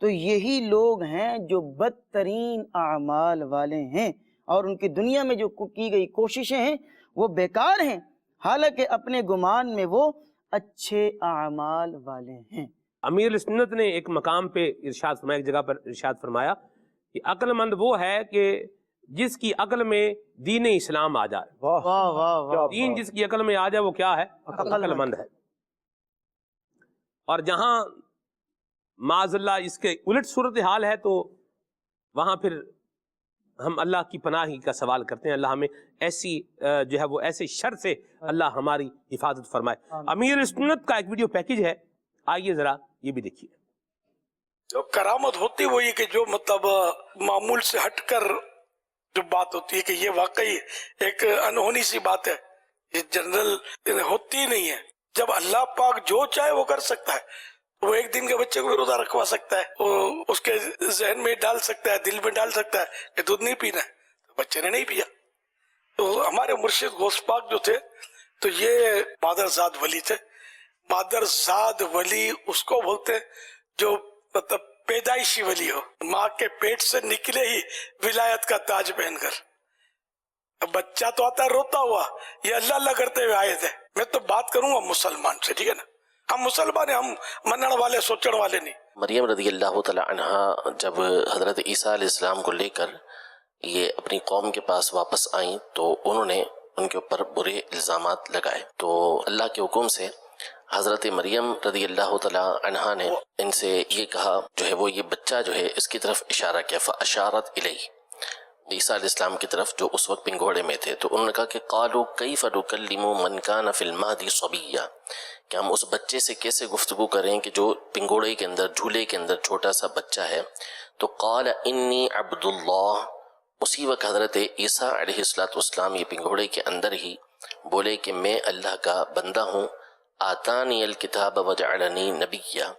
تو یہی لوگ ہیں جو بدترین اعمال والے ہیں، اور ان کی دنیا میں جو کی گئی کوششیں ہیں وہ بیکار ہیں، حالانکہ اپنے گمان میں وہ اچھے اعمال والے ہیں۔ امیر سنت نے ایک مقام پہ ارشاد فرمایا، ایک جگہ پر ارشاد فرمایا کہ عقل مند وہ ہے کہ جس کی عقل میں دین اسلام آ جائے۔ واہ واہ واہ، دین جس کی عقل میں آ جائے وہ کیا ہے؟ عقل مند ہے۔ اور جہاں معاذ اللہ اس کے الٹ صورتحال ہے تو وہاں پھر ہم اللہ کی پناہی کا سوال کرتے ہیں، اللہ ہمیں ایسی جو ہے وہ ایسے شر سے اللہ ہماری حفاظت فرمائے۔ امیر سنت کا ایک ویڈیو پیکج ہے، آئیے ذرا یہ بھی دیکھیے۔ جو کرامت ہوتی وہ یہ کہ جو مطلب معمول سے ہٹ کر جو بات ہوتی ہے کہ یہ واقعی ایک انہونی سی بات ہے، یہ جنرل ہوتی ہی نہیں ہے۔ جب اللہ پاک جو چاہے وہ کر سکتا ہے، وہ ایک دن کے بچے کو بھی روزہ رکھوا سکتا ہے، وہ اس کے ذہن میں ڈال سکتا ہے، دل میں ڈال سکتا ہے کہ دودھ نہیں پینا ہے، بچے نے نہیں پیا۔ تو ہمارے مرشد غوث پاک جو تھے تو یہ مادرزاد ولی تھے۔ مادرزاد ولی اس کو بولتے جو مطلب پیدائشی ولی ہو، ماں کے پیٹ سے نکلے ہی ولایت کا تاج پہن کر۔ بچہ تو آتا ہے روتا ہوا، یہ اللہ اللہ کرتے ہوئے آئے تھے۔ میں تو بات کروں گا مسلمان سے، ٹھیک ہے نا، ہم مسلمان ہیں، ہم منن والے سوچن والے نہیں۔ مریم رضی اللہ تعالی عنہا جب حضرت عیسیٰ علیہ السلام کو لے کر یہ اپنی قوم کے پاس واپس آئیں تو انہوں نے ان کے اوپر برے الزامات لگائے، تو اللہ کے حکم سے حضرت مریم رضی اللہ تعالی عنہا نے ان سے یہ کہا، جو ہے وہ یہ بچہ جو ہے اس کی طرف اشارہ کیا، فاشارت الیہ، عیسیٰ علیہ السلام کی طرف جو اس وقت پنگوڑے میں تھے، تو انہوں نے کہا کہ قالوا کیف نکلم من کان فی المہد صبیا، کہ ہم اس بچے سے کیسے گفتگو کریں کہ جو پنگوڑے کے اندر، جھولے کے اندر چھوٹا سا بچہ ہے۔ تو قال انی عبد اللہ، اسی وقت حضرت عیسیٰ علیہ السلام یہ پنگوڑے کے اندر ہی بولے کہ میں اللہ کا بندہ ہوں، آتانی الکتاب وجعلنی نبیا،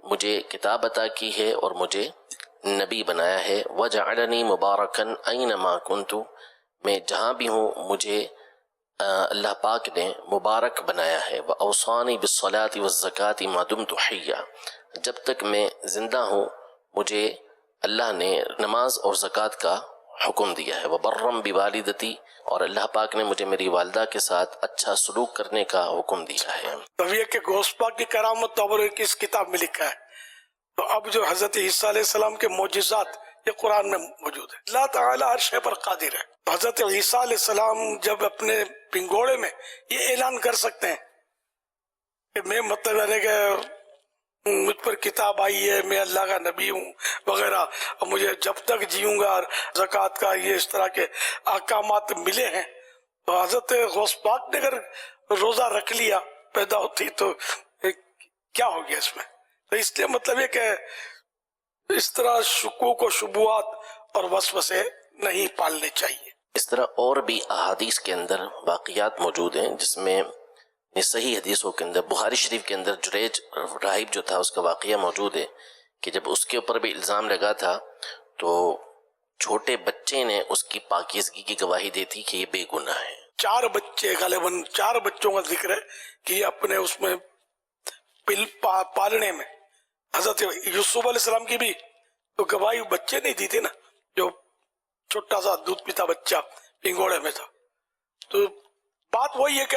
مجھے کتاب عطا کی ہے اور مجھے نبی بنایا ہے، وجعلنی مبارکن اینما کنت، میں جہاں بھی ہوں مجھے اللہ پاک نے مبارک بنایا ہے، وأوصانی بالصلاة والزکاة ما دمت حیا، جب تک میں زندہ ہوں مجھے اللہ نے نماز اور زکوٰۃ کا حکم دیا ہے، وبرم بوالدتی، اور اللہ پاک نے مجھے میری والدہ کے ساتھ اچھا سلوک کرنے کا حکم دیا ہے۔ اب یہ کہ غوث پاک کی کرامت تو اس کتاب میں لکھا ہے، تو اب جو حضرت عیسیٰ علیہ السلام کے معجزات یہ قرآن میں موجود ہے۔ اللہ تعالیٰ ہر شے پر قادر ہے۔ حضرت عیسیٰ علیہ السلام جب اپنے پنگوڑے میں یہ اعلان کر سکتے ہیں کہ میں مطلب یعنی کہ مجھ پر کتاب آئی ہے، میں اللہ کا نبی ہوں وغیرہ، اور مجھے جب تک جیوں گا زکوٰۃ کا یہ اس طرح کے احکامات ملے ہیں، تو حضرت غوث پاک نے اگر روزہ رکھ لیا پیدا ہوتی تو کیا ہو گیا اس میں؟ تو اس لیے مطلب یہ کہ اس طرح شکوک و شبہات اور وسوسے نہیں پالنے چاہیے۔ اس طرح اور بھی احادیث کے اندر واقعات موجود ہیں جس میں صحیح حدیثوں کے اندر، بخاری شریف کے اندر جریج راہب جو تھا اس کا واقعہ موجود ہے کہ جب اس کے اوپر بھی الزام لگا تھا تو چھوٹے بچے نے اس کی پاکیزگی کی گواہی دی تھی کہ یہ بے گناہ ہے۔ 4 بچے، غالباً 4 بچوں کا ذکر ہے کہ یہ اپنے اس میں پالنے میں، حضرت یوسف علیہ السلام کی بھی تو گواہی بچے نہیں دی تھی نا، جو چھوٹا سا دودھ پیتا بچہ پنگوڑے میں تھا۔ تو بات وہی ہے کہ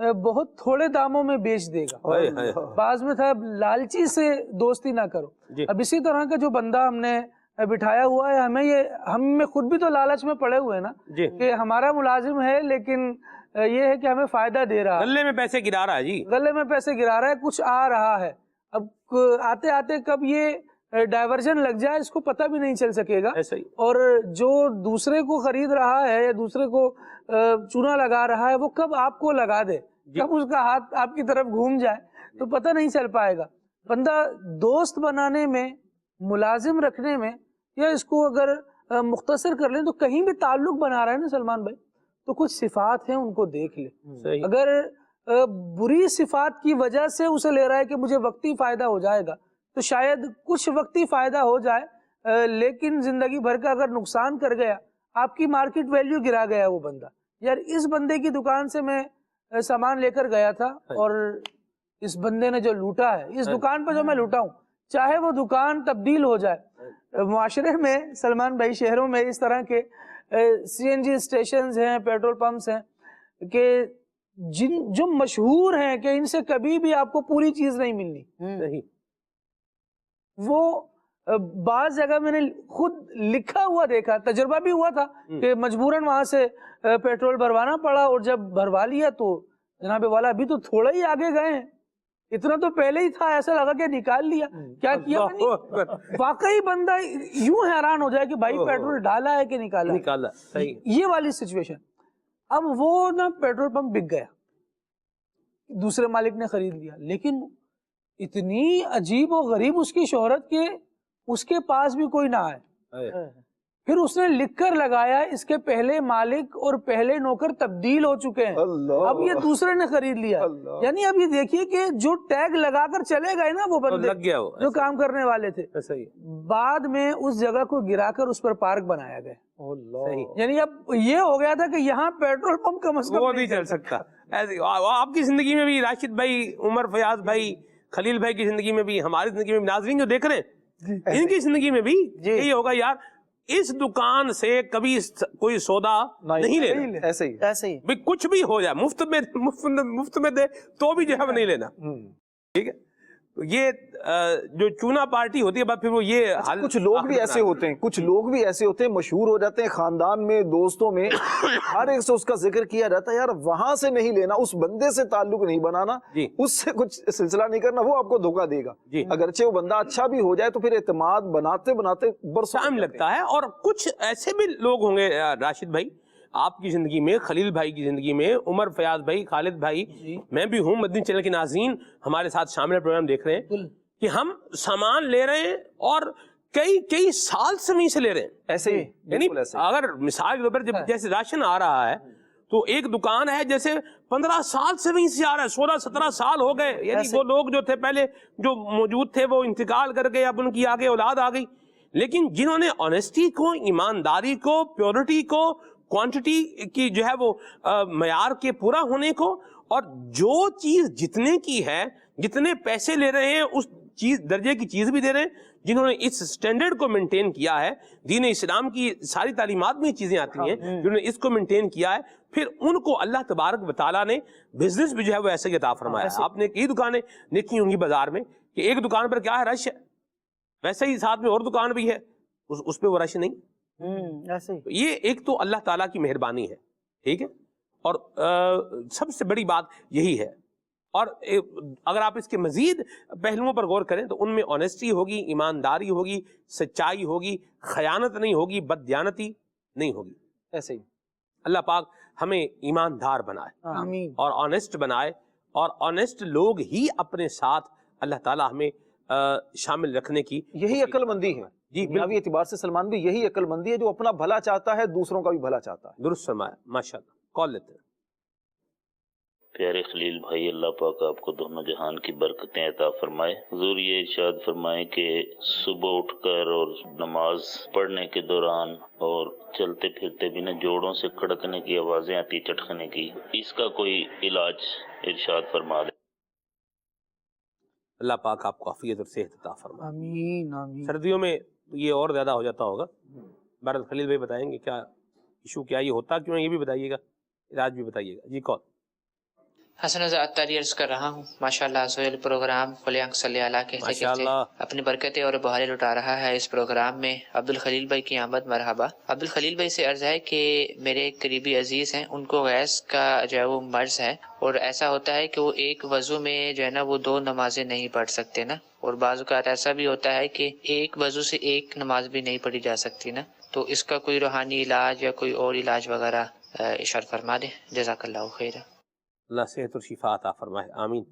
بہت تھوڑے داموں میں بیچ دے گا. بعض میں تھا لالچی سے دوستی نہ کرو. اب اسی طرح کا جو بندہ ہم نے بٹھایا ہوا ہے, ہم میں خود بھی تو لالچ میں پڑے ہوئے نا کہ ہمارا ملازم ہے لیکن یہ ہے کہ ہمیں فائدہ دے رہا ہے, غلے میں پیسے گرا رہا ہے. جی غلے میں پیسے گرا رہا ہے, کچھ آ رہا ہے. اب آتے آتے کب یہ ڈائیورژن لگ جائے اس کو پتہ بھی نہیں چل سکے گا. اور جو دوسرے کو خرید رہا ہے یا دوسرے کو چونا لگا رہا ہے وہ کب آپ کو لگا دے, کب اس کا ہاتھ آپ کی طرف گھوم جائے تو پتہ نہیں چل پائے گا. بندہ دوست بنانے میں, ملازم رکھنے میں, یا اس کو اگر مختصر کر لیں تو کہیں بھی تعلق بنا رہا ہے نا سلمان بھائی, تو کچھ صفات ہیں ان کو دیکھ لیں. اگر بری صفات کی وجہ سے اسے لے رہا ہے کہ مجھے وقتی فائدہ ہو جائے گا تو شاید کچھ وقتی فائدہ ہو جائے لیکن زندگی بھر کا اگر نقصان کر گیا, آپ کی مارکیٹ ویلیو گرا گیا وہ بندہ. یار اس بندے کی دکان سے میں سامان لے کر گیا تھا اور اس بندے نے جو لوٹا ہے, اس دکان پہ جو میں لوٹا ہوں, چاہے وہ دکان تبدیل ہو جائے. معاشرے میں سلمان بھائی شہروں میں اس طرح کے سی این جی اسٹیشنز ہیں, پیٹرول پمپس ہیں کہ جو مشہور ہیں کہ ان سے کبھی بھی آپ کو پوری چیز نہیں ملنی. وہ بعض جگہ میں نے خود لکھا ہوا دیکھا, تجربہ بھی ہوا تھا کہ مجبوراً وہاں سے پیٹرول بھروانا پڑا, اور جب بھروا لیا تو جناب والا ابھی تو تھوڑا ہی آگے گئے ہیں, اتنا تو پہلے ہی تھا, ایسا لگا کہ نکال لیا. کیا کیا واقعی بندہ یوں حیران ہو جائے کہ بھائی پیٹرول ڈالا ہے کہ نکالا. یہ والی سچویشن. اب وہ نا پیٹرول پمپ بک گیا, دوسرے مالک نے خرید لیا, لیکن اتنی عجیب و غریب اس کی شہرت کہ اس کے پاس بھی کوئی نہ آئے. پھر اس نے لکھ کر لگایا اس کے پہلے مالک اور پہلے نوکر تبدیل ہو چکے ہیں, اب یہ دوسرے نے خرید لیا. یعنی اب یہ دیکھیے کہ جو ٹیگ لگا کر چلے گئے نا وہ بندے جو کام کرنے والے تھے, بعد میں اس جگہ کو گرا کر اس پر پارک بنایا گیا. یعنی اب یہ ہو گیا تھا کہ یہاں پیٹرول پمپ کم از کم وہ نہیں چل سکتا. آپ کی زندگی میں بھی, راشد بھائی, عمر فیاض بھائی, خلیل بھائی کی زندگی میں بھی, ہماری زندگی میں بھی, ناظرین جو دیکھ رہے ہیں ان کی زندگی میں بھی یہی ہوگا, یار اس دکان سے کبھی کوئی سودا نہیں لینا. ایسے ہی کچھ بھی ہو جائے, مفت میں دے تو بھی جو ہے نہیں لینا. ٹھیک ہے, یہ جو چونا پارٹی ہوتی ہے, پھر وہ یہ کچھ لوگ بھی ایسے ہوتے ہیں, مشہور ہو جاتے ہیں خاندان میں, دوستوں میں, ہر ایک سے اس کا ذکر کیا جاتا ہے, یار وہاں سے نہیں لینا, اس بندے سے تعلق نہیں بنانا, اس سے کچھ سلسلہ نہیں کرنا, وہ آپ کو دھوکہ دے گا. اگرچہ وہ بندہ اچھا بھی ہو جائے تو پھر اعتماد بناتے برسوں ٹائم لگتا ہے. اور کچھ ایسے بھی لوگ ہوں گے راشد بھائی آپ کی زندگی میں, خلیل بھائی کی زندگی میں, عمر فیاض بھائی, خالد بھائی, میں بھی ہوں, مدنی چینل کے ناظرین ہمارے ساتھ شامل پروگرام دیکھ رہے ہیں کہ ہم سامان لے رہے ہیں اور کئی سال سے وہیں سے لے رہے ہیں. ایسے ہی, یعنی اگر مثال کے طور پر جیسے راشن آ رہا ہے تو ایک دکان ہے جیسے 15 سال سے وہیں سے آ رہا ہے, 16-17 سال ہو گئے. یعنی وہ لوگ جو تھے پہلے جو موجود تھے وہ انتقال کر گئے, اب ان کی آگے اولاد آ گئی, لیکن جنہوں نے آنیسٹی کو, ایمانداری کو, پیورٹی کو, کوانٹٹی کی جو ہے وہ معیار کے پورا ہونے کو, اور جو چیز جتنے کی ہے, جتنے پیسے لے رہے ہیں اس چیز درجے کی چیز بھی دے رہے ہیں, جنہوں نے اس سٹینڈرڈ کو مینٹین کیا ہے, دین اسلام کی ساری تعلیمات میں یہ چیزیں آتی ہیں, جنہوں نے اس کو مینٹین کیا ہے, پھر ان کو اللہ تبارک و تعالیٰ نے بزنس بھی جو ہے وہ ایسے ہی عطا فرمایا. آپ نے کئی دکانیں دیکھی ہوں گی بازار میں کہ ایک دکان پر کیا ہے, رش ہے, ویسے ہی ساتھ میں اور دکان بھی ہے, اس پہ وہ رش نہیں. یہ ایک تو اللہ تعالیٰ کی مہربانی ہے. ٹھیک ہے, اور سب سے بڑی بات یہی ہے. اور اگر آپ اس کے مزید پہلوؤں پر غور کریں تو ان میں آنیسٹی ہوگی, ایمانداری ہوگی, سچائی ہوگی, خیانت نہیں ہوگی, بددیانتی نہیں ہوگی. ایسے ہی اللہ پاک ہمیں ایماندار بنائے اور آنیسٹ بنائے, اور آنیسٹ لوگ ہی اپنے ساتھ اللہ تعالیٰ ہمیں شامل رکھنے کی, یہی عقل مندی ہے. جی دنیاوی اعتبار سے سلمان بھی یہی عقل مندی ہے جو اپنا بھلا چاہتا ہے, دوسروں کا بھی بھلا چاہتا ہے. درست فرمایا, ماشاءاللہ. کال لیتے ہیں. پیارے خلیل بھائی, اللہ پاک آپ کو دونوں جہان کی برکتیں عطا فرمائے. حضور یہ ارشاد فرمائے کہ صبح اٹھ کر اور نماز پڑھنے کے دوران اور چلتے پھرتے بھی نہ جوڑوں سے کڑکنے کی آوازیں آتی, چٹکنے کی, اس کا کوئی علاج ارشاد فرما دے. اللہ پاک آپ کو عافیت اور صحت عطا فرمائے. آمین آمین. سردیوں میں یہ اور زیادہ ہو جاتا ہوگا. بہرحال خلیل بھائی بتائیں گے کیا ایشو, کیا یہ ہوتا کیوں ہے, یہ بھی بتائیے گا, علاج بھی بتائیے گا. جی کال. حسن عطاری عرض کر رہا ہوں ماشاءاللہ سہیل پروگرام کھلے آنکھ صلی اللہ کہتے کہتے اپنی برکتیں اور بہاریں لٹا رہا ہے اس پروگرام میں۔ عبدالخلیل بھائی کی آمد مرحبا۔ عبدالخلیل بھائی سے عرض ہے کہ میرے قریبی عزیز ہیں، ان کو گیس کا جو ہے وہ مرض ہے، اور ایسا ہوتا ہے کہ وہ ایک وضو میں جو ہے نا وہ 2 نمازیں نہیں پڑھ سکتے نا، اور بعض اوقات ایسا بھی ہوتا ہے کہ ایک وضو سے ایک نماز بھی نہیں پڑھی جا سکتی نا، تو اس کا کوئی روحانی علاج یا کوئی اور علاج وغیرہ ارشاد فرما دیں، جزاک اللہ خیر۔ اللہ صحت اور شفا عطا فرمائے، آمین۔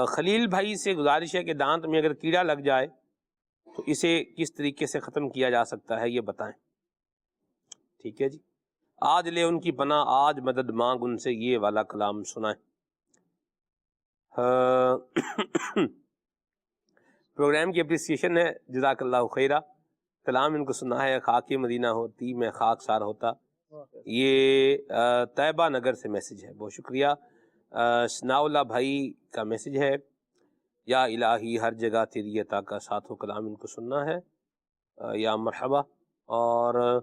خلیل بھائی سے گزارش ہے کہ دانت میں اگر کیڑا لگ جائے تو اسے کس طریقے سے ختم کیا جا سکتا ہے یہ بتائیں، ٹھیک ہے جی۔ آج لے ان کی پناہ، آج مدد مانگ ان سے، یہ والا کلام سنائیں۔ پروگرام کی اپریسیشن ہے، جزاک اللہ خیرہ۔ کلام ان کو سنا ہے، خاک مدینہ ہوتی میں خاک سار ہوتا، یہ طیبہ نگر سے میسج ہے، بہت شکریہ۔ ثناء اللہ بھائی کا میسج ہے، یا الہی ہر جگہ تیری عطا کا ساتھ ہو، کلام ان کو سننا ہے، یا مرحبا۔ اور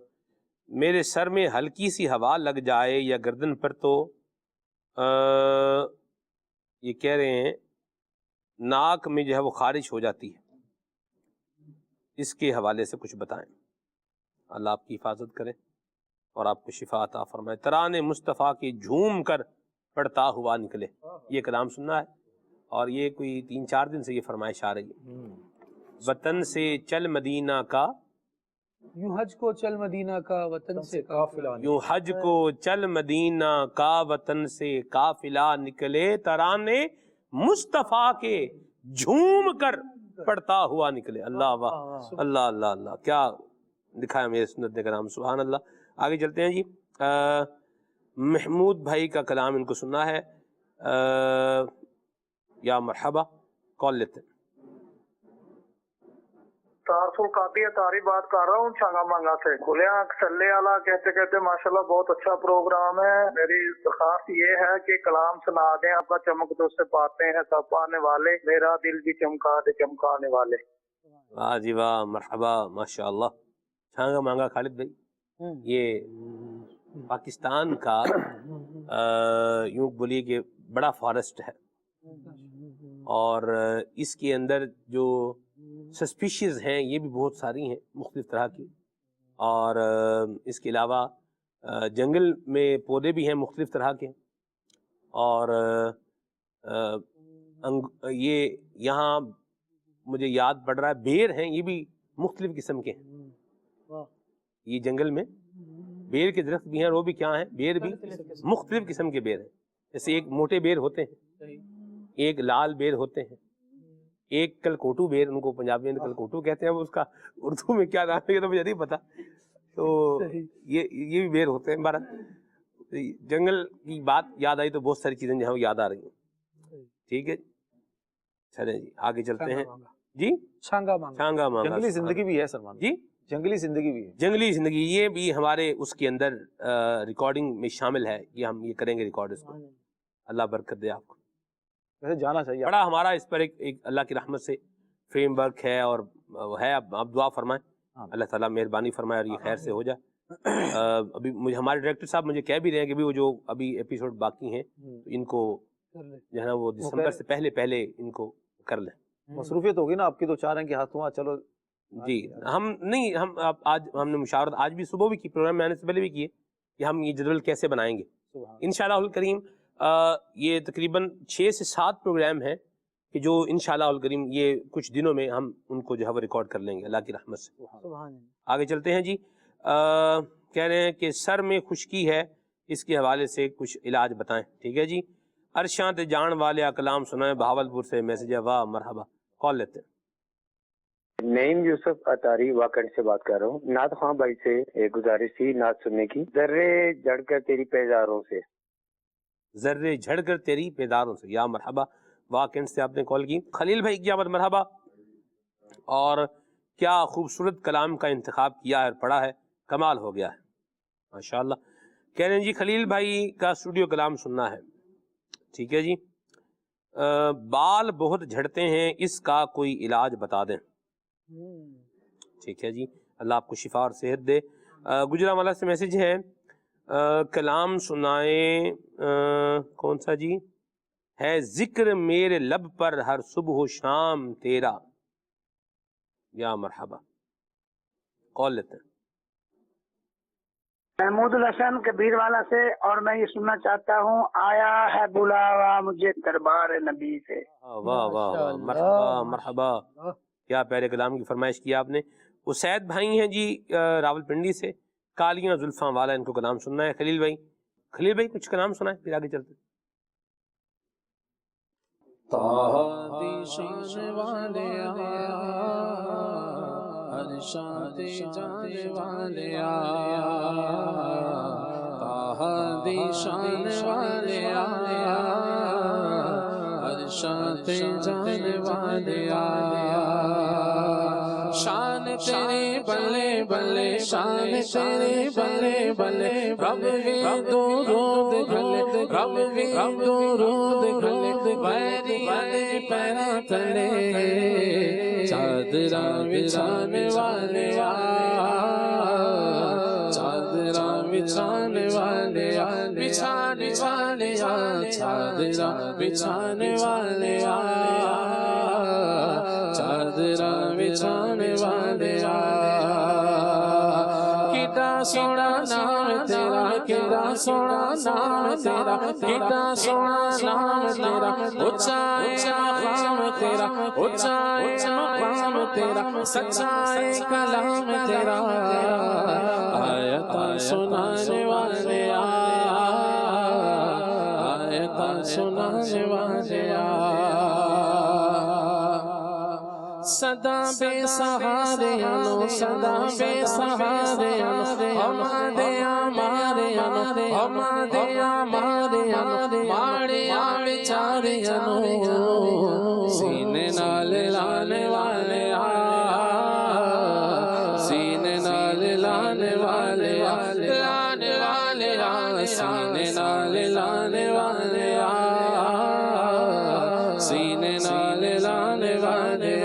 میرے سر میں ہلکی سی ہوا لگ جائے یا گردن پر تو یہ کہہ رہے ہیں ناک میں جو ہے وہ خارش ہو جاتی ہے، اس کے حوالے سے کچھ بتائیں، اللہ آپ کی حفاظت کرے اور آپ کو شفا عطا فرمائے۔ ترانے مصطفیٰ کی جھوم کر پڑھتا ہوا نکلے، یہ کلام سننا ہے، اور یہ کوئی 3-4 دن سے یہ فرمائش آ رہی ہے۔ وطن سے چل مدینہ کا، یوں حج کو چل مدینہ کا وطن سے قافلہ، یوں حج کو چل مدینہ کا وطن سے قافلہ نکلے، ترانے مصطفیٰ کے جھوم کر پڑھتا ہوا نکلے۔ اللہ واہ، اللہ اللہ اللہ، کیا دکھایا میرے سنت کرام، سبحان اللہ۔ آگے چلتے ہیں جی۔ محمود بھائی کا کلام ان کو سننا ہے، یا مرحبا، کال لیتے ہیں۔ تعارف القادی اطاری بات کر رہا ہوں چھانگا مانگا سے۔ کھلے آنکھ صلی اللہ کہتے کہتے ماشاءاللہ بہت اچھا پروگرام ہے۔ میری درخواست یہ ہے کہ کلام سنا دیں، آپ کا چمک تو سے باتیں ہیں سب آنے والے، میرا دل بھی چمکا دے چمکانے والے۔ واہ جی واہ، مرحبا، ماشاءاللہ۔ چھانگا مانگا خالد بھائی یہ پاکستان کا یوں بولیے کہ بڑا فارسٹ ہے، اور اس کے اندر جو سسپیشیز ہیں یہ بھی بہت ساری ہیں مختلف طرح کی، اور اس کے علاوہ جنگل میں پودے بھی ہیں مختلف طرح کے، اور یہ یہاں مجھے یاد پڑ رہا ہے بیر ہیں، یہ بھی مختلف قسم کے ہیں۔ یہ جنگل میں بیر کے درخت بھی ہیں، اور وہ بھی کیا ہیں، بیر بھی مختلف قسم کے بیر ہیں، جیسے ایک موٹے بیر ہوتے ہیں، ایک لال بیر ہوتے ہیں، ایک کلکوٹو بیر، ان کو پنجابی میں کلکوٹو کہتے ہیں، وہ اس کا اردو میں کیا نام ہے یہ تو مجھے نہیں پتا، تو یہ بھی بیر ہوتے ہیں۔ بارہ جنگل کی بات یاد آئی تو بہت ساری چیزیں جو ہیں یاد آ رہی ہیں، ٹھیک ہے چلیں جی آگے چلتے ہیں جی۔ چھانگا مانگا جنگلی زندگی بھی ہے سلمان جی، جنگلی زندگی بھی ہے، جنگلی زندگی یہ بھی ہمارے اس کے اندر ریکارڈنگ میں شامل ہے، کہ ہم یہ کریں گے ریکارڈ اس کو، اللہ برکت دے آپ کو۔ ویسے جانا چاہیے بڑا ہمارا اس پر ایک اللہ کی رحمت سے فریم ورک ہے، اور ہے، آپ دعا فرمائیں اللہ تعالیٰ مہربانی فرمائے اور یہ خیر سے ہو جائے۔ ابھی مجھے ہمارے ڈائریکٹر صاحب مجھے کہہ بھی رہے ہیں کہ وہ جو ابھی ایپیسوڈ باقی ہیں ان کو جو ہے نا وہ دسمبر سے پہلے ان کو کر لیں۔ مصروفیت ہوگی نا آپ کی، تو چاہ رہے ہیں کہ ہاتھوں چلو جی، ہم نہیں، آج ہم نے مشاورت آج بھی صبح بھی کی، پروگرام میں آنے سے پہلے بھی کیے کہ ہم یہ جدول کیسے بنائیں گے انشاءاللہ الکریم۔ یہ تقریباً 6 سے 7 پروگرام ہیں کہ جو انشاءاللہ الکریم یہ کچھ دنوں میں ہم ان کو جو ہے وہ ریکارڈ کر لیں گے اللہ کی رحمت سے۔ آگے چلتے ہیں جی۔ کہہ رہے ہیں کہ سر میں خشکی ہے، اس کے حوالے سے کچھ علاج بتائیں، ٹھیک ہے جی۔ عرشاں تے جان والے کلام سنائیں، بہاولپور سے میسج ہے، واہ مرحبا، کال لیتے ہیں۔ نعیم یوسف اطاری واکنڈ سے بات کر رہا ہوں۔ نعت خواں بھائی سے ایک گزارش تھی نعت سننے کی، ذرے جھڑ کر تیری پیداروں سے، ذرے جھڑ کر تیری پیداروں سے، یا مرحبا، واکنڈ سے آپ نے کال کی۔ خلیل بھائی کی آمد مرحبا، اور کیا خوبصورت کلام کا انتخاب کیا ہے اور پڑھا ہے، کمال ہو گیا ہے ماشاءاللہ۔ کہہ رہے ہیں جی خلیل بھائی کا اسٹوڈیو کلام سننا ہے، ٹھیک ہے جی۔ بال بہت جھڑتے ہیں، اس کا کوئی علاج بتا دیں، ٹھیک ہے جی، اللہ آپ کو شفا اور صحت دے۔ گجرانوالہ سے میسج ہے، کلام سنائیں، کون سا جی، ہے ذکر میرے لب پر ہر صبح و شام تیرا. یا مرحبا. قول لیتے ہیں محمود الحسن کبیر والا سے، اور میں یہ سننا چاہتا ہوں آیا ہے بلاوا مجھے دربار نبی سے. واہ واہ واہ، مرحبا مرحبا، کیا پیارے کلام کی فرمائش کی آپ نے. اسید بھائی ہیں جی راول پنڈی سے، کالیاں زلفاں والا، ان کو کلام سننا ہے. خلیل بھائی کچھ کلام سنا ہے، پھر آگے چلتے. شان والے ہر شان جانے والے دی شان والے ہر شان جانے والے شان تیرے بلے بلے، شان تیرے بلے بلے، رب بھی درود گھلے، رب بھی درود گھلے، میری پیرا تلے چادرا بچھانے والے، چادرا بچھانے والے، بچھانے والے، چادرا بچھانے والے، چادرا بچھانے والے. کتنا سونا نام تیرا، کتنا سونا نام تیرا، کتنا سونا نام تیرا، اونچائی مقام تیرا، اونچائی مقام تیرا، سچائی کلام تیرا. آیتاں سنانے والے، آیتاں سنانے والے، صدا بے سہارے انو، صدا بے سہارے انو، ہمارے ہمارے انو، ہمارے ہمارے انو، ماڑے بیچارے انو، سینے نال لانے والے، سینے نال لانے والے، لانے والے، سینے نال لانے والے، سینے نال لانے والے.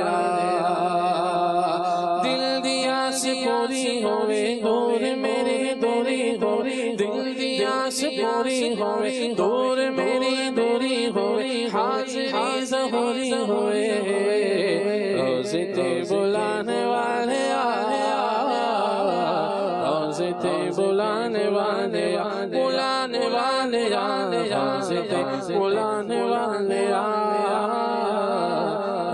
پوری ہوئے دور میری دوری ہوئی، دل دی آس پوری ہوئے دور میری دوری ہوئے، حاضری ظہوری ہوئے، روزے تے بلانے والے روزے تے بلانے والے، بلانے والے، روزے تے بلانے والے،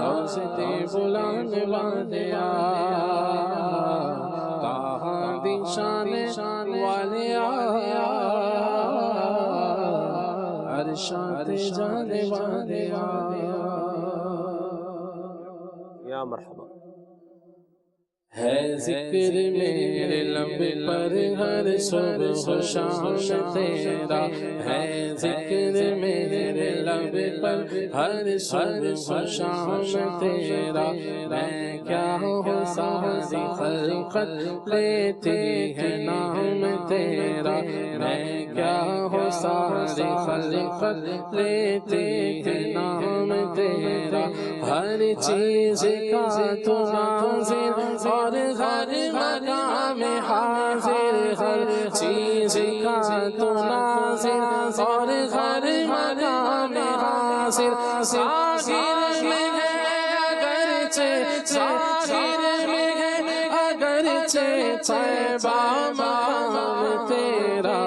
روزے تے بلانے والے. شان والے ہر شان جانے والے. یا مرحبا. ہے ذکر میرے لب پر ہر صبح و شام تیرا، ہے ذکر میرے لب پر ہر صبح و شام تیرا. میں کیا ہوں ساری خلقت لیتی ہے نام تیرا، میں کیا ہوں ساری خلقت لیتی ہے نام تیرا. ہر چیز کا تو ناظر اور ہر مقام حاضر، ہر چیز کا تو ناظر اور ہر مقام حاضر. ظاہر میں ہے اگرچہ، ظاہر میں ہے اگرچہ طیبہ مقام تیرا.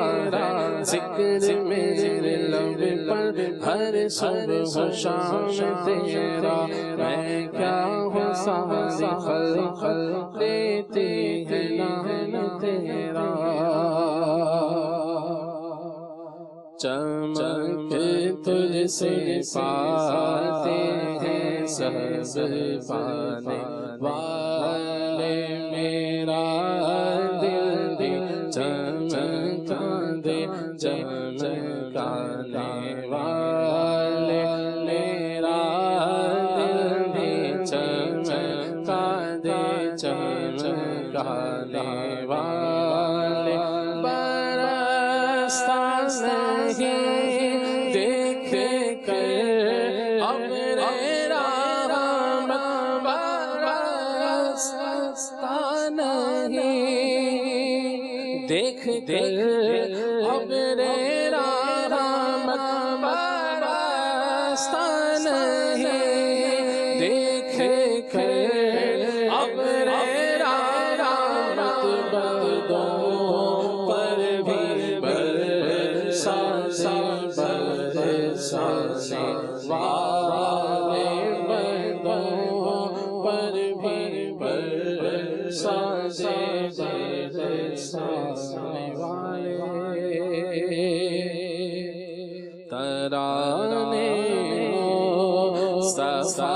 ذکر میرے لب پر ہر صبح و شام تیرا. میں کیا ہوں ساری خلقت لیتی ہے نام تیرا. چمک تجھ سے پاتے ہیں سب پانے والے، میرا دل بھی چمکا دے چمکانے والے، میرا دل بھی چمکا دے چمکانے والے. برستا نہیں دیکھ کر ابر رحمت، برستا نہیں دیکھ کر ابر رحمت، برستا والے بندوں پر بھی برسانے والے ترانے مصطفیٰ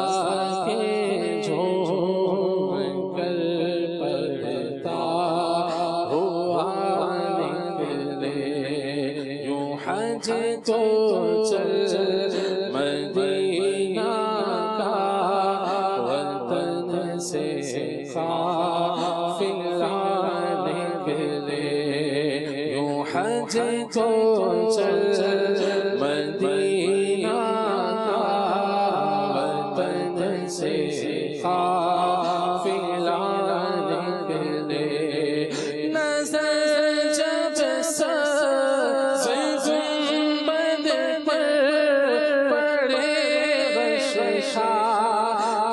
کے جھوم کر پڑھتا ہوا نکلے یوں حج کو چل مدینہ کا وطن سے قافلہ نکلے یوں حج کو چل مدینہ کا وطن سے قافلہ نکلے نظر جب گنبد پر پڑے شیشہ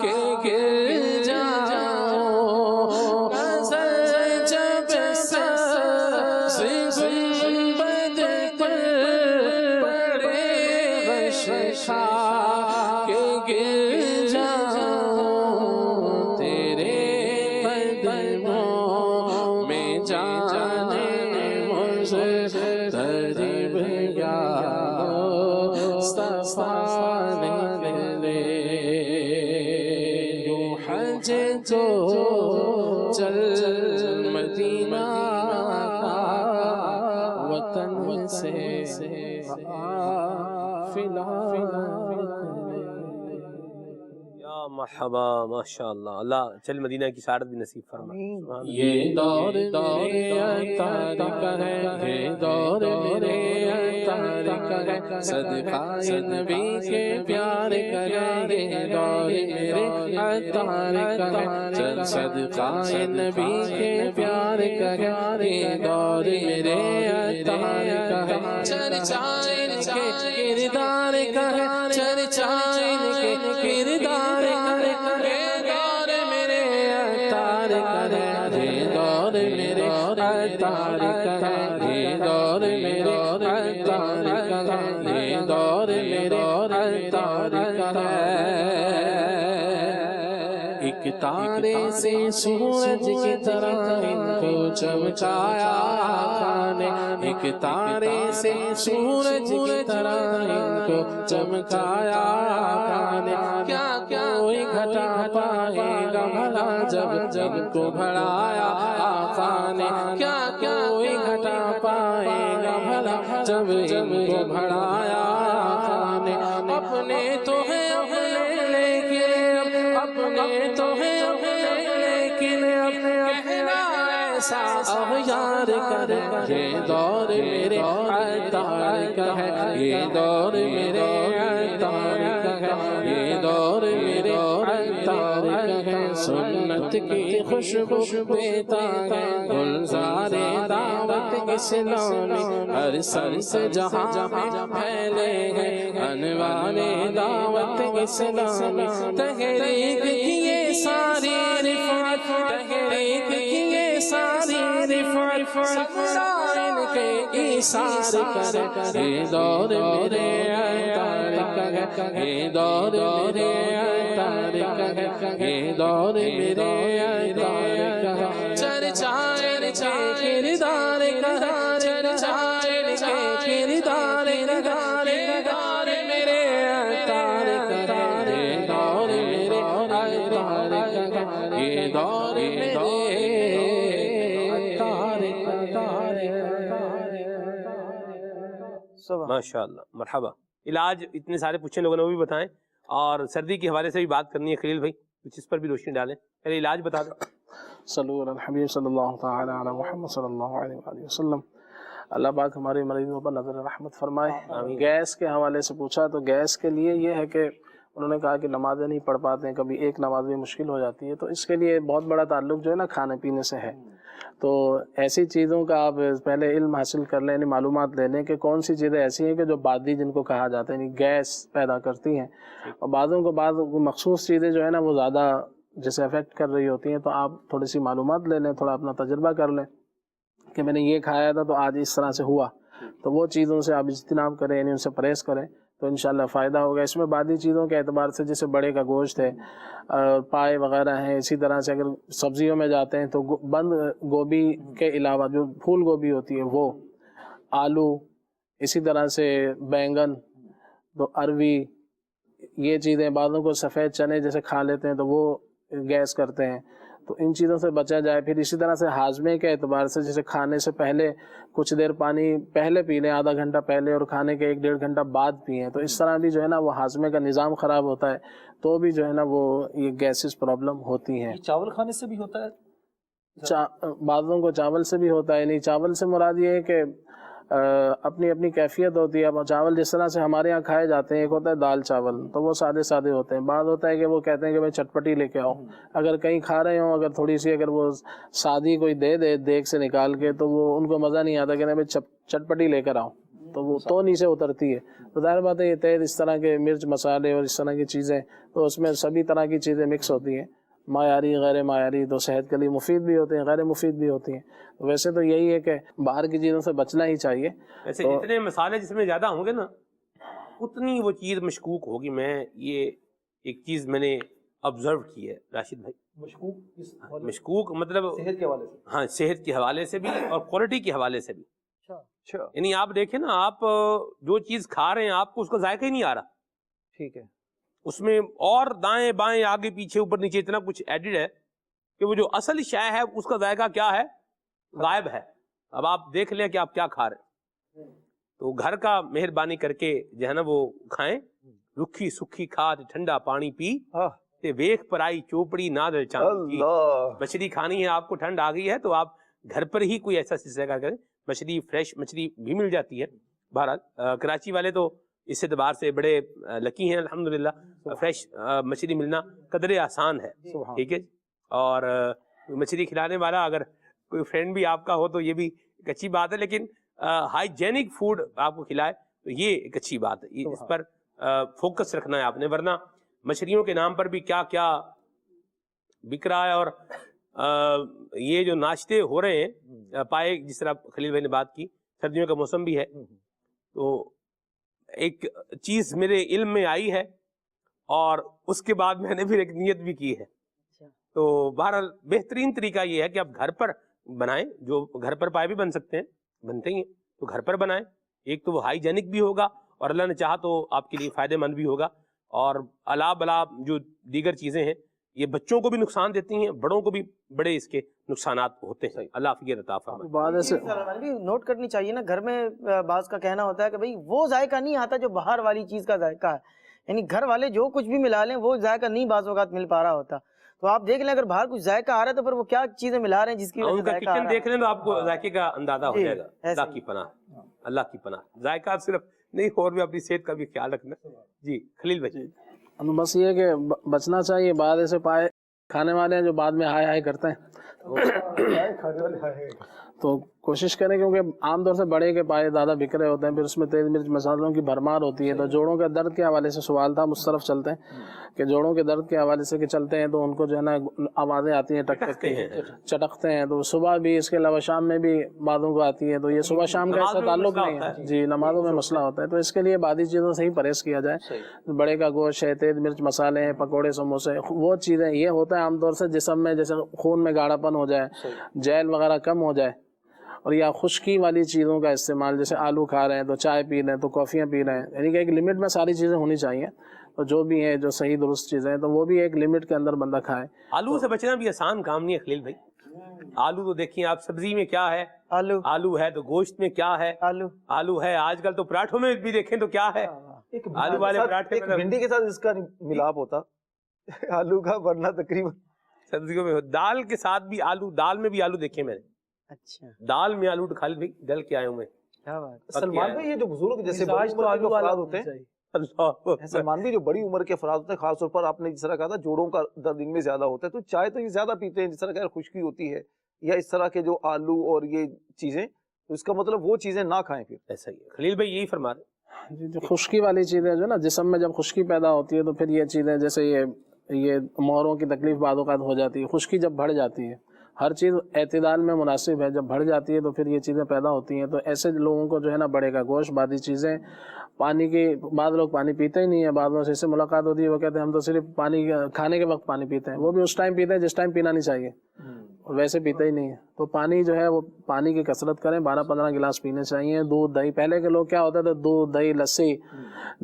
کے گر جاؤ نظر جب گنبد پر پڑے شیشہ کے گر جاؤ تیرے قدموں میں جانے مجھے تریب یا مصطفیٰ نکلے یوں حج کو چل مدینہ کا وطن سے یا مرحبا ماشاءاللہ. اللہ چل مدینہ کی سعادت بھی نصیب فرمائے. یہ دور میرے اتار کا ہے یہ دور میرے اتار کا ہے صدقہ نبی کے پیار کا ہے یہ دور میرے اتار کا ہے چل صدقہ نبی کے پیار کا ہے یہ دور میرے اتار کا ہے چرچائے کے کردار کا ہے چرچائے کے کردار کا ہے یہ دور میرے اتار کا ہے یہ دور میرے اتار کا ہے یہ دور میرے اتار کا ہے یہ دور میرے اتار کا ہے ایک تارے سے سورج کی طرح ان کو چمکایا آقا نے ایک تارے سے سورج کی طرح ان کو چمکایا آقا نے کیا کوئی گھٹا پائے گا بھلا جب جب کو بڑھایا آقا نے کیا کوئی گھٹا پائے گا بھلا جب جب کو بڑھایا آقا نے اپنے تو ہے اپنے لیکن اپنے تو ہے اپنے لیکن اپنے کہنا ایسا اغیار کر یہ دور میرے اتار کا ہے یہ دور میرے اتار کا ہے یہ دور میرے اتار کا ہے سنت کی خوشبو دیتا ہے گلزار دعوت اسلامی ہر سمت جہاں میں پھیلے ہیں انوار دعوت اسلامی تحریک کی یہ ساری رفعت تحریک کی یہ ساری رفعت سمرائن کے ایثار کر یہ دور میرے اتار کا ہے یہ دور میرے اتار کا ہے یہ دور میرے اتار کا ہے چرچائے کے کردار کا ہے چرچائے کے کردار کا ہے دور میرے اتار کا ہے یہ دور میرے اتار کا ہے یہ دور میرے ماشاءاللہ. مرحبا. علاج اتنے سارے پوچھے لوگوں نے وہ بھی بتائیں اور سردی کے حوالے سے بھی بات کرنی ہے خلیل بھائی کچھ اس پر بھی روشنی ڈالیں. پہلے علاج بتا دیں. صلو علی الحبیب صلی اللہ تعالی علی محمد صلی اللہ علیہ وآلہ وسلم. اللہ پاک ہمارے مریضوں پر نظر رحمت فرمائے. گیس کے حوالے سے پوچھا تو گیس کے لیے یہ ہے کہ انہوں نے کہا کہ نمازیں نہیں پڑھ پاتے ہیں کبھی ایک نماز بھی مشکل ہو جاتی ہے تو اس کے لیے بہت بڑا تعلق جو ہے نا کھانے پینے سے ہے. تو ایسی چیزوں کا آپ پہلے علم حاصل کر لیں یعنی معلومات لے لیں کہ کون سی چیزیں ایسی ہیں کہ جو بادی جن کو کہا جاتا ہے یعنی گیس پیدا کرتی ہیں اور بعضوں کو بعض مخصوص چیزیں جو ہے نا وہ زیادہ جیسے افیکٹ کر رہی ہوتی ہیں تو آپ تھوڑی سی معلومات لے لیں تھوڑا اپنا تجربہ کر لیں کہ میں نے یہ کھایا تھا تو آج اس طرح سے ہوا تو وہ چیزوں سے آپ اجتناب کریں یعنی ان سے پرہیز کریں تو انشاءاللہ فائدہ ہوگا. اس میں بعدی چیزوں کے اعتبار سے جیسے بڑے کا گوشت ہے, پائے وغیرہ ہیں, اسی طرح سے اگر سبزیوں میں جاتے ہیں تو بند گوبھی کے علاوہ جو پھول گوبھی ہوتی ہے وہ, آلو, اسی طرح سے بینگن, تو اروی, یہ چیزیں. بعضوں کو سفید چنے جیسے کھا لیتے ہیں تو وہ گیس کرتے ہیں, تو ان چیزوں سے بچا جائے. پھر اسی طرح سے ہاضمے کے اعتبار سے جیسے کھانے سے پہلے کچھ دیر پانی پہلے پی لیں, آدھا گھنٹہ پہلے, اور کھانے کے 1-1.5 گھنٹہ بعد پئیں, تو اس طرح بھی جو ہے نا وہ ہاضمے کا نظام خراب ہوتا ہے, تو بھی جو ہے نا وہ یہ گیسز پرابلم ہوتی ہیں. چاول کھانے سے بھی ہوتا ہے؟ بعضوں کو چاول سے بھی ہوتا ہے. نہیں, چاول سے مراد یہ ہے کہ اپنی اپنی کیفیت ہوتی ہے. اب چاول جس طرح سے ہمارے یہاں کھائے جاتے ہیں, ایک ہوتا ہے دال چاول, تو وہ سادے سادے ہوتے ہیں. بعض ہوتا ہے کہ وہ کہتے ہیں کہ بھائی چٹپٹی لے کے آؤ, اگر کہیں کھا رہے ہوں, اگر تھوڑی سی اگر وہ سادی کوئی دے دے دیگ سے نکال کے, تو وہ ان کو مزہ نہیں آتا, کہ بھائی چٹپٹی لے کر آؤ, تو وہ تو نیچے اترتی ہے. تو ظاہر بات ہے یہ تیز اس طرح کے مرچ مسالے اور اس طرح کی چیزیں, تو اس میں سبھی طرح کی چیزیں مکس ہوتی ہیں, معیاری غیر معیاری, تو صحت کے لیے مفید بھی ہوتے ہیں, غیر مفید بھی ہوتی ہیں. ویسے تو یہی ہے کہ باہر کی چیزوں سے بچنا ہی چاہیے. ویسے جتنے مسالے جس میں زیادہ ہوں گے نا, اتنی وہ چیز مشکوک ہوگی. میں یہ ایک چیز میں نے آبزرو کی ہے راشد بھائی. مشکوک مطلب صحت کے حوالے سے؟ ہاں, صحت کے حوالے سے بھی اور کوالٹی کے حوالے سے بھی. یعنی آپ دیکھیں نا, آپ جو چیز کھا رہے ہیں آپ کو اس کا ذائقہ ہی نہیں آ رہا. ٹھیک ہے, اس میں اور دائیں بائیں آگے پیچھے اوپر نیچے اتنا کچھ ایڈڈ ہے کہ وہ جو اصل شے ہے اس کا ذائقہ کیا ہے, غائب ہے. اب آپ دیکھ لیں کہ آپ کیا کھا رہے ہیں. تو گھر کا مہربانی کر کے جو ہے نا وہ کھائیں. رکھی سکھی کھاد ٹھنڈا پانی پی, تے ویکھ پر آئی چوپڑی نہ دل چاند کی. مچھلی کھانی ہے آپ کو, ٹھنڈ آ گئی ہے, تو آپ گھر پر ہی کوئی ایسا سلسلہ کریں. مچھلی فریش مچھلی بھی مل جاتی ہے. بہرحال کراچی والے تو اس اعتبار سے بڑے لکی ہیں الحمدللہ, فریش مچھلی ملنا قدرے آسان ہے. ٹھیک ہے, اور مچھلی کھلانے والا اگر کوئی فرینڈ بھی آپ کا ہو تو یہ بھی ایک اچھی بات ہے, لیکن ہائیجینک فوڈ آپ کو کھلائے تو یہ ایک اچھی بات ہے. اس پر فوکس رکھنا ہے آپ نے, ورنہ مچھلیوں کے نام پر بھی کیا کیا بک رہا ہے. اور یہ جو ناشتے ہو رہے ہیں پائے, جس طرح خلیل بھائی نے بات کی, سردیوں کا موسم بھی ہے, تو ایک چیز میرے علم میں آئی ہے اور اس کے بعد میں نے پھر ایک نیت بھی کی ہے. تو بہرحال بہترین طریقہ یہ ہے کہ آپ گھر پر بنائیں. جو گھر پر پائے بھی بن سکتے ہیں, بنتے ہی ہیں, تو گھر پر بنائیں. ایک تو وہ ہائیجینک بھی ہوگا اور اللہ نے چاہا تو آپ کے لیے فائدہ مند بھی ہوگا. اور الا بلا جو دیگر چیزیں ہیں یہ بچوں کو بھی نقصان دیتی ہیں, بڑوں کو بھی بڑے اس کے نقصانات ہوتے ہیں. اللہ عافیت عطا فرمائے. بھی نوٹ کرنی چاہیے نا, گھر میں بعض کا کہنا ہوتا ہے کہ بھئی وہ ذائقہ نہیں آتا جو باہر والی چیز کا ذائقہ ہے. یعنی گھر والے جو کچھ بھی ملا لیں وہ ذائقہ نہیں بعض اوقات مل پا رہا ہوتا. تو آپ دیکھ لیں اگر باہر کچھ ذائقہ آ رہا ہے تو پھر وہ کیا چیزیں ملا رہے ہیں جس کی وجہ سے ذائقہ آ رہا ہے. دیکھ لیں تو آپ کو ذائقے کا اندازہ ہو جائے گا. اللہ کی پناہ, اللہ کی پناہ. ذائقہ صرف نہیں, اور بھی اپنی صحت کا بھی خیال رکھنا. جی خلیل بھائی. بس یہ کہ بچنا چاہیے. بعد ایسے پائے کھانے والے ہیں جو بعد میں ہائے ہائے کرتے ہیں, تو کوشش کریں, کیونکہ عام طور سے بڑے کے پائے زیادہ بک رہے ہوتے ہیں, پھر اس میں تیز مرچ مسالوں کی بھرمار ہوتی ہے. تو جوڑوں کے درد کے حوالے سے سوال تھا, اس طرف چلتے ہیں کہ جوڑوں کے درد کے حوالے سے کہ چلتے ہیں تو ان کو جو ہے نا آوازیں آتی ہیں, ٹک ٹک کے چٹکتے ہیں. تو صبح بھی, اس کے علاوہ شام میں بھی بعضوں کو آتی ہے. تو یہ صبح شام کا ایسا تعلق نہیں ہے جی, نمازوں میں مسئلہ ہوتا ہے. تو اس کے لیے بعضی چیزوں سے ہی پرہیز کیا جائے. بڑے کا گوشت ہے, تیز مرچ مسالے ہیں, پکوڑے سموسے, وہ چیزیں. یہ ہوتا ہے عام طور سے جسم میں جیسے خون میں گاڑھا پن ہو جائے, جیل وغیرہ کم ہو جائے, اور یا خشکی والی چیزوں کا استعمال, جیسے آلو کھا رہے ہیں تو چائے پی رہے ہیں تو کافیاں پی رہے ہیں. یعنی کہ ایک لمٹ میں ساری چیزیں ہونی چاہیے. تو جو بھی ہیں جو صحیح درست چیزیں ہیں تو وہ بھی ایک لمٹ کے اندر بندہ کھائے. آلو سے بچنا بھی آسان کام نہیں ہے خلیل بھائی. آلو تو دیکھیں آپ, سبزی میں کیا ہے, آلو ہے, تو گوشت میں کیا ہے, آلو ہے. آج کل تو پراٹھوں میں بھی دیکھیں تو کیا ہے, آلو والے پراٹھے. بھنڈی کے ساتھ اس کا ملاپ ہوتا آلو کا, ورنہ تقریباً سبزیوں میں. دال کے ساتھ بھی آلو, دال میں بھی آلو دیکھے میں نے. اچھا, دال میں آلو خالد بھائی ڈل کے آئے ہوں میں. سلمان بھائی یہ جو بزرگ جیسے بڑی عمر کے افراد ہوتے ہیں, سلمان بھی جو بڑی عمر کے افراد ہوتے ہیں, خاص طور پر آپ نے جس طرح کہا تھا جوڑوں کا درد ان میں زیادہ ہوتا ہے, تو چائے تو یہ زیادہ پیتے ہیں, جس طرح کہ خشکی ہوتی ہے یا اس طرح کے جو آلو اور یہ چیزیں, تو اس کا مطلب وہ چیزیں نہ کھائیں پھر. ایسا ہی خلیل بھائی یہی فرما رہے. جو خشکی والی چیزیں جو نا جسم میں جب خشکی پیدا ہوتی ہے تو پھر یہ چیزیں جیسے یہ مہروں کی تکلیف بعض اوقات ہو جاتی ہے. خشکی جب بڑھ جاتی ہے ہر چیز اعتدال میں مناسب ہے، جب بڑھ جاتی ہے تو پھر یہ چیزیں پیدا ہوتی ہیں، تو ایسے لوگوں کو جو ہے نا بڑھے گا گوشت بادی چیزیں، پانی کی، بعض لوگ پانی پیتے ہی نہیں ہیں، بعض لوگوں سے اس سے ملاقات ہوتی ہے وہ کہتے ہیں ہم تو صرف پانی کھانے کے وقت پانی پیتے ہیں، وہ بھی اس ٹائم پیتے ہیں جس ٹائم پینا نہیں چاہیے، اور ویسے پیتے ہی نہیں ہے۔ تو پانی جو ہے وہ پانی کی کثرت کریں، 12-15 گلاس پینے چاہیے۔ دودھ دہی، پہلے کے لوگ کیا ہوتا تھا، دودھ دہی لسی،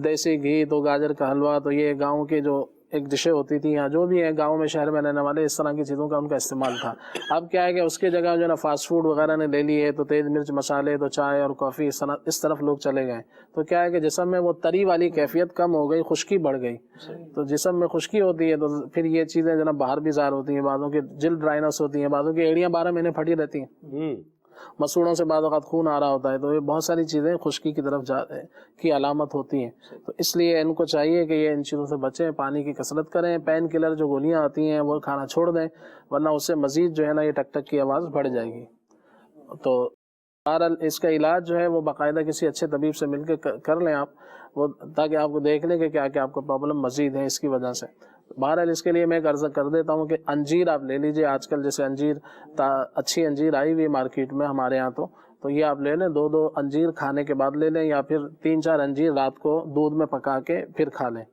دیسی گھی، تو گاجر کا حلوہ، تو یہ گاؤں کے جو ایک ڈشیں ہوتی تھیں، یا جو بھی ہے گاؤں میں شہر میں رہنے والے، اس طرح کی چیزوں کا ان کا استعمال تھا۔ اب کیا ہے کہ اس کی جگہ جو ہے نا فاسٹ فوڈ وغیرہ نے لے لی ہے، تو تیز مرچ مسالے، تو چائے اور کافی، اس طرف لوگ چلے گئے، تو کیا ہے کہ جسم میں وہ تری والی کیفیت کم ہو گئی، خشکی بڑھ گئی، تو جسم میں خشکی ہوتی ہے تو پھر یہ چیزیں جو نا باہر بھی ظاہر ہوتی ہیں، بعضوں کی جلد ڈرائنس ہوتی ہیں، بعضوں کی ایڑیاں 12 مہینے پھٹی رہتی ہیں، مسوڑوں سے بعض اوقات خون آ رہا ہوتا ہے، تو یہ بہت ساری چیزیں خشکی کی طرف کی علامت ہوتی ہیں، تو اس لیے ان کو چاہیے کہ یہ ان چیزوں سے بچیں، پانی کی کثرت کریں، پین کلر جو گولیاں آتی ہیں وہ کھانا چھوڑ دیں، ورنہ اس سے مزید جو ہے نا یہ ٹک ٹک کی آواز بڑھ جائے گی۔ تو بہرحال اس کا علاج جو ہے وہ باقاعدہ کسی اچھے طبیب سے مل کے کر لیں آپ، وہ تاکہ آپ کو دیکھ لیں کہ کیا کیا آپ کو پرابلم مزید ہے اس کی وجہ سے۔ بہرحال اس کے لیے میں ایک عرض کر دیتا ہوں کہ انجیر آپ لے لیجئے، آج کل جیسے انجیر اچھی انجیر آئی ہوئی مارکیٹ میں ہمارے یہاں، تو یہ آپ لے لیں، 2 انجیر کھانے کے بعد لے لیں، یا پھر 3-4 انجیر رات کو دودھ میں پکا کے پھر کھا لیں،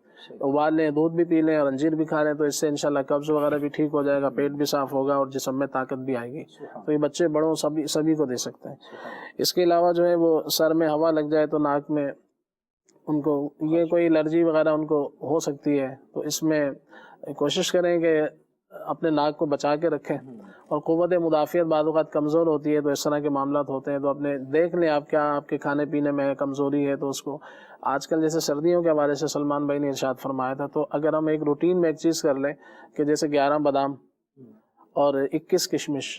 ابال لیں، دودھ بھی پی لیں اور انجیر بھی کھا لیں، تو اس سے انشاءاللہ قبض وغیرہ بھی ٹھیک ہو جائے گا، پیٹ بھی صاف ہوگا اور جسم میں طاقت بھی آئے گی، تو یہ بچے بڑوں سبھی کو دے سکتے ہیں۔ اس کے علاوہ جو ہے وہ سر میں ہوا لگ جائے تو ناک میں ان کو یہ کوئی الرجی وغیرہ ان کو ہو سکتی ہے، تو اس میں کوشش کریں کہ اپنے ناک کو بچا کے رکھیں، اور قوت مدافعت بعض اوقات کمزور ہوتی ہے، تو اس طرح کے معاملات ہوتے ہیں، تو اپنے دیکھ لیں آپ کیا آپ کے کھانے پینے میں کمزوری ہے، تو اس کو آج کل جیسے سردیوں کے حوالے سے سلمان بھائی نے ارشاد فرمایا تھا، تو اگر ہم ایک روٹین میں ایک چیز کر لیں کہ جیسے 11 بادام اور 21 کشمش،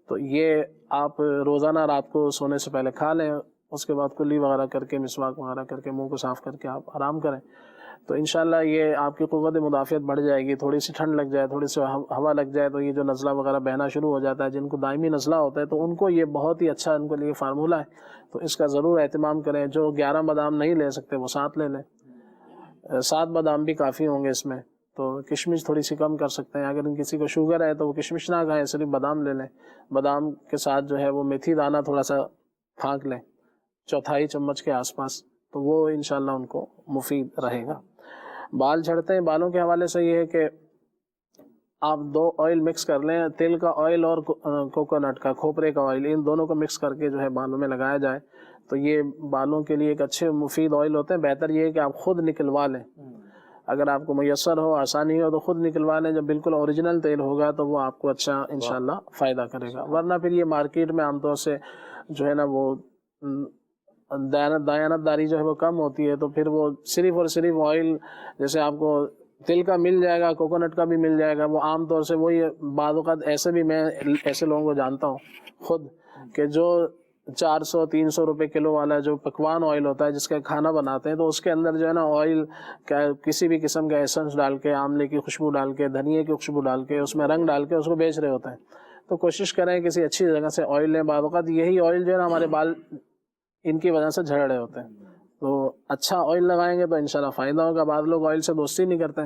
تو یہ آپ روزانہ رات کو سونے سے پہلے کھا لیں، اس کے بعد کلی وغیرہ کر کے، مسواک وغیرہ کر کے، منہ کو صاف کر کے آپ آرام کریں، تو انشاءاللہ یہ آپ کی قوت مدافعت بڑھ جائے گی۔ تھوڑی سی ٹھنڈ لگ جائے، تھوڑی سی ہوا لگ جائے، تو یہ جو نزلہ وغیرہ بہنا شروع ہو جاتا ہے، جن کو دائمی نزلہ ہوتا ہے، تو ان کو یہ بہت ہی اچھا ان کے لیے فارمولہ ہے، تو اس کا ضرور اہتمام کریں۔ جو 11 بادام نہیں لے سکتے وہ 7 لے لیں، 7 بادام بھی کافی ہوں گے اس میں، تو کشمش تھوڑی سی کم کر سکتے ہیں۔ اگر کسی کو شوگر ہے تو وہ کشمش نہ کھائیں، صرف بادام لے لیں، بادام کے ساتھ جو ہے وہ میتھی دانہ تھوڑا سا پھانک لیں، 1/4 چمچ کے آس پاس، تو وہ انشاءاللہ ان کو مفید رہے گا۔ بال جھڑتے ہیں، بالوں کے حوالے سے یہ ہے کہ آپ 2 آئل مکس کر لیں، تیل کا آئل اور کوکونٹ کا، کھوپرے کا آئل، ان دونوں کو مکس کر کے جو ہے بالوں میں لگایا جائے، تو یہ بالوں کے لیے ایک اچھے مفید آئل ہوتے ہیں۔ بہتر یہ ہے کہ آپ خود نکلوا لیں، اگر آپ کو میسر ہو، آسانی ہو تو خود نکلوا لیں، جب بالکل اوریجنل تیل ہوگا تو وہ آپ کو اچھا انشاءاللہ فائدہ کرے گا، ورنہ پھر یہ مارکیٹ میں عام طور سے جو ہے نا وہ دیانتداری جو ہے وہ کم ہوتی ہے، تو پھر وہ صرف اور صرف آئل، جیسے آپ کو تل کا مل جائے گا، کوکونٹ کا بھی مل جائے گا، وہ عام طور سے وہی بعض اوقات ایسے بھی میں ایسے لوگوں کو جانتا ہوں خود کہ جو 400-300 روپے کلو والا جو پکوان آئل ہوتا ہے جس کا کھانا بناتے ہیں، تو اس کے اندر جو ہے نا آئل کسی بھی قسم کا ایسنس ڈال کے، آملے کی خوشبو ڈال کے، دھنیے کی خوشبو ڈال کے، اس میں رنگ ڈال کے اس کو بیچ رہے ہوتے ہیں، تو کوشش کریں کسی اچھی جگہ سے آئل لیں۔ بعض اوقات یہی آئل جو ہے نا ہمارے بال ان کی وجہ سے جھڑ رہے ہوتے ہیں، تو اچھا آئل لگائیں گے تو انشاءاللہ فائدہ ہوگا۔ بعض لوگ آئل سے دوستی نہیں کرتے،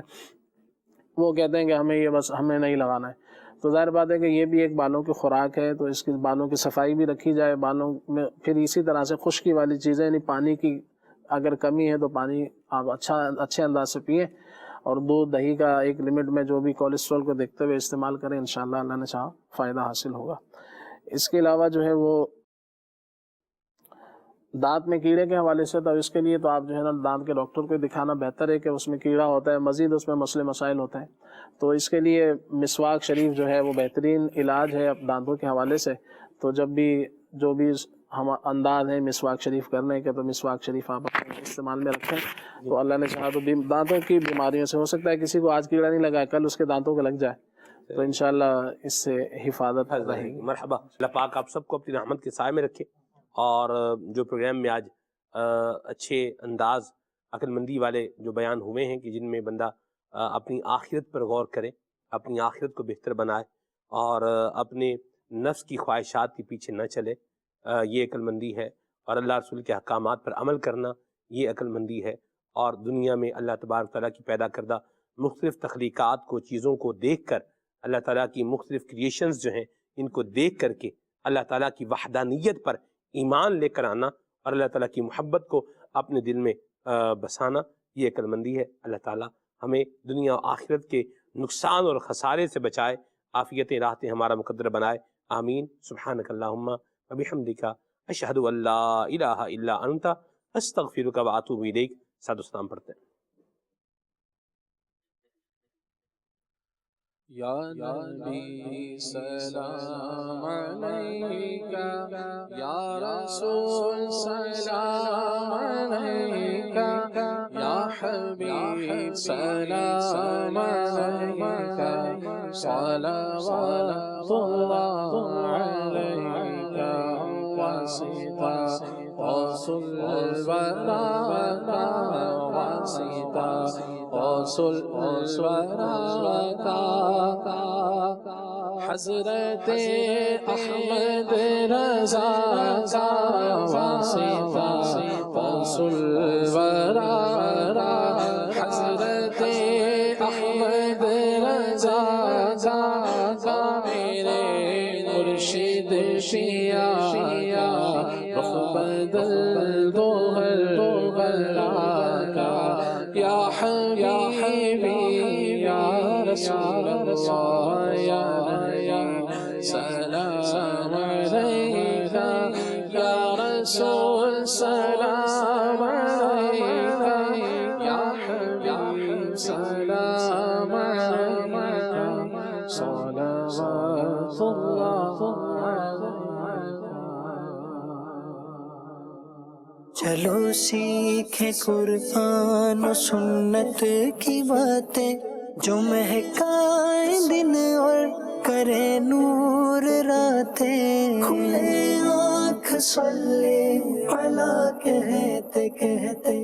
وہ کہتے ہیں کہ ہمیں یہ بس ہمیں نہیں لگانا ہے، تو ظاہر بات ہے کہ یہ بھی ایک بالوں کی خوراک ہے، تو اس کی بالوں کی صفائی بھی رکھی جائے، بالوں میں پھر اسی طرح سے خشکی والی چیزیں، یعنی پانی کی اگر کمی ہے تو پانی آپ اچھے انداز سے پئیں، اور دودھ دہی کا ایک لمٹ میں جو بھی کولیسٹرول کو دیکھتے ہوئے استعمال کریں، انشاءاللہ اللہ نے چاہا فائدہ حاصل ہوگا۔ اس کے علاوہ جو ہے وہ دانت میں کیڑے کے حوالے سے، تو اس کے لیے تو آپ جو ہے نا دانت کے ڈاکٹر کو دکھانا بہتر ہے کہ اس میں کیڑا ہوتا ہے، مزید اس میں مسئلے مسائل ہوتے ہیں، تو اس کے لیے مسواک شریف جو ہے وہ بہترین علاج ہے دانتوں کے حوالے سے۔ تو جب بھی جو بھی ہم انداز ہیں مسواک شریف کرنے کے، تو مسواک شریف آپ اپنے استعمال میں رکھیں، تو اللہ نے چاہا تو دانتوں کی بیماریوں سے، ہو سکتا ہے کسی کو آج کیڑا نہیں لگا، کل اس کے دانتوں کو لگ جائے، تو انشاءاللہ اس سے حفاظت رہے گی۔ مرحبا، اللہ پاک آپ سب کو اپنی رحمت کے سائے میں رکھے، اور جو پروگرام میں آج اچھے انداز عقل مندی والے جو بیان ہوئے ہیں کہ جن میں بندہ اپنی آخرت پر غور کرے، اپنی آخرت کو بہتر بنائے، اور اپنے نفس کی خواہشات کے پیچھے نہ چلے، یہ عقل مندی ہے، اور اللہ رسول کے احکامات پر عمل کرنا یہ عقل مندی ہے، اور دنیا میں اللہ تبارک تعالیٰ کی پیدا کردہ مختلف تخلیقات کو، چیزوں کو دیکھ کر اللہ تعالیٰ کی مختلف کریشنز جو ہیں ان کو دیکھ کر کے اللہ تعالیٰ کی وحدانیت پر ایمان لے کر آنا اور اللہ تعالیٰ کی محبت کو اپنے دل میں بسانا، یہ عقل مندی ہے۔ اللہ تعالیٰ ہمیں دنیا و آخرت کے نقصان اور خسارے سے بچائے، عافیت راحت ہمارا مقدر بنائے، آمین۔ سبحانک اللہم و بحمدک، اشہد ان لا الہ الا انت، استغفرک و اتوب الیک۔ صلوات و سلام پڑھتے ہیں۔ یا نبی سلام علیکہ، یا رسول سلام علیکہ، یا حبیب سلام علیکہ، صلوات اللہ علیکہ، واسطہ رسول الورى واسطہ رسول الورى، حضرت احمد رضا واسطہ رسول الورى، حضرت احمد رضا میرے مرشد شیعہ، رخ بدل دو غلا کا، یا حبیبی یا رسول اللہ، یا نبی سلام علیکہ، یا رسول سلام علیکہ، یا حبیب سلام علیکہ، صلوات اللہ علیکہ۔ چلو سیکھیں قرآن و سنت کی باتیں، جو مہکائیں دن اور کرے نور راتیں، کھلے آنکھ صلی علی کہتے کہتے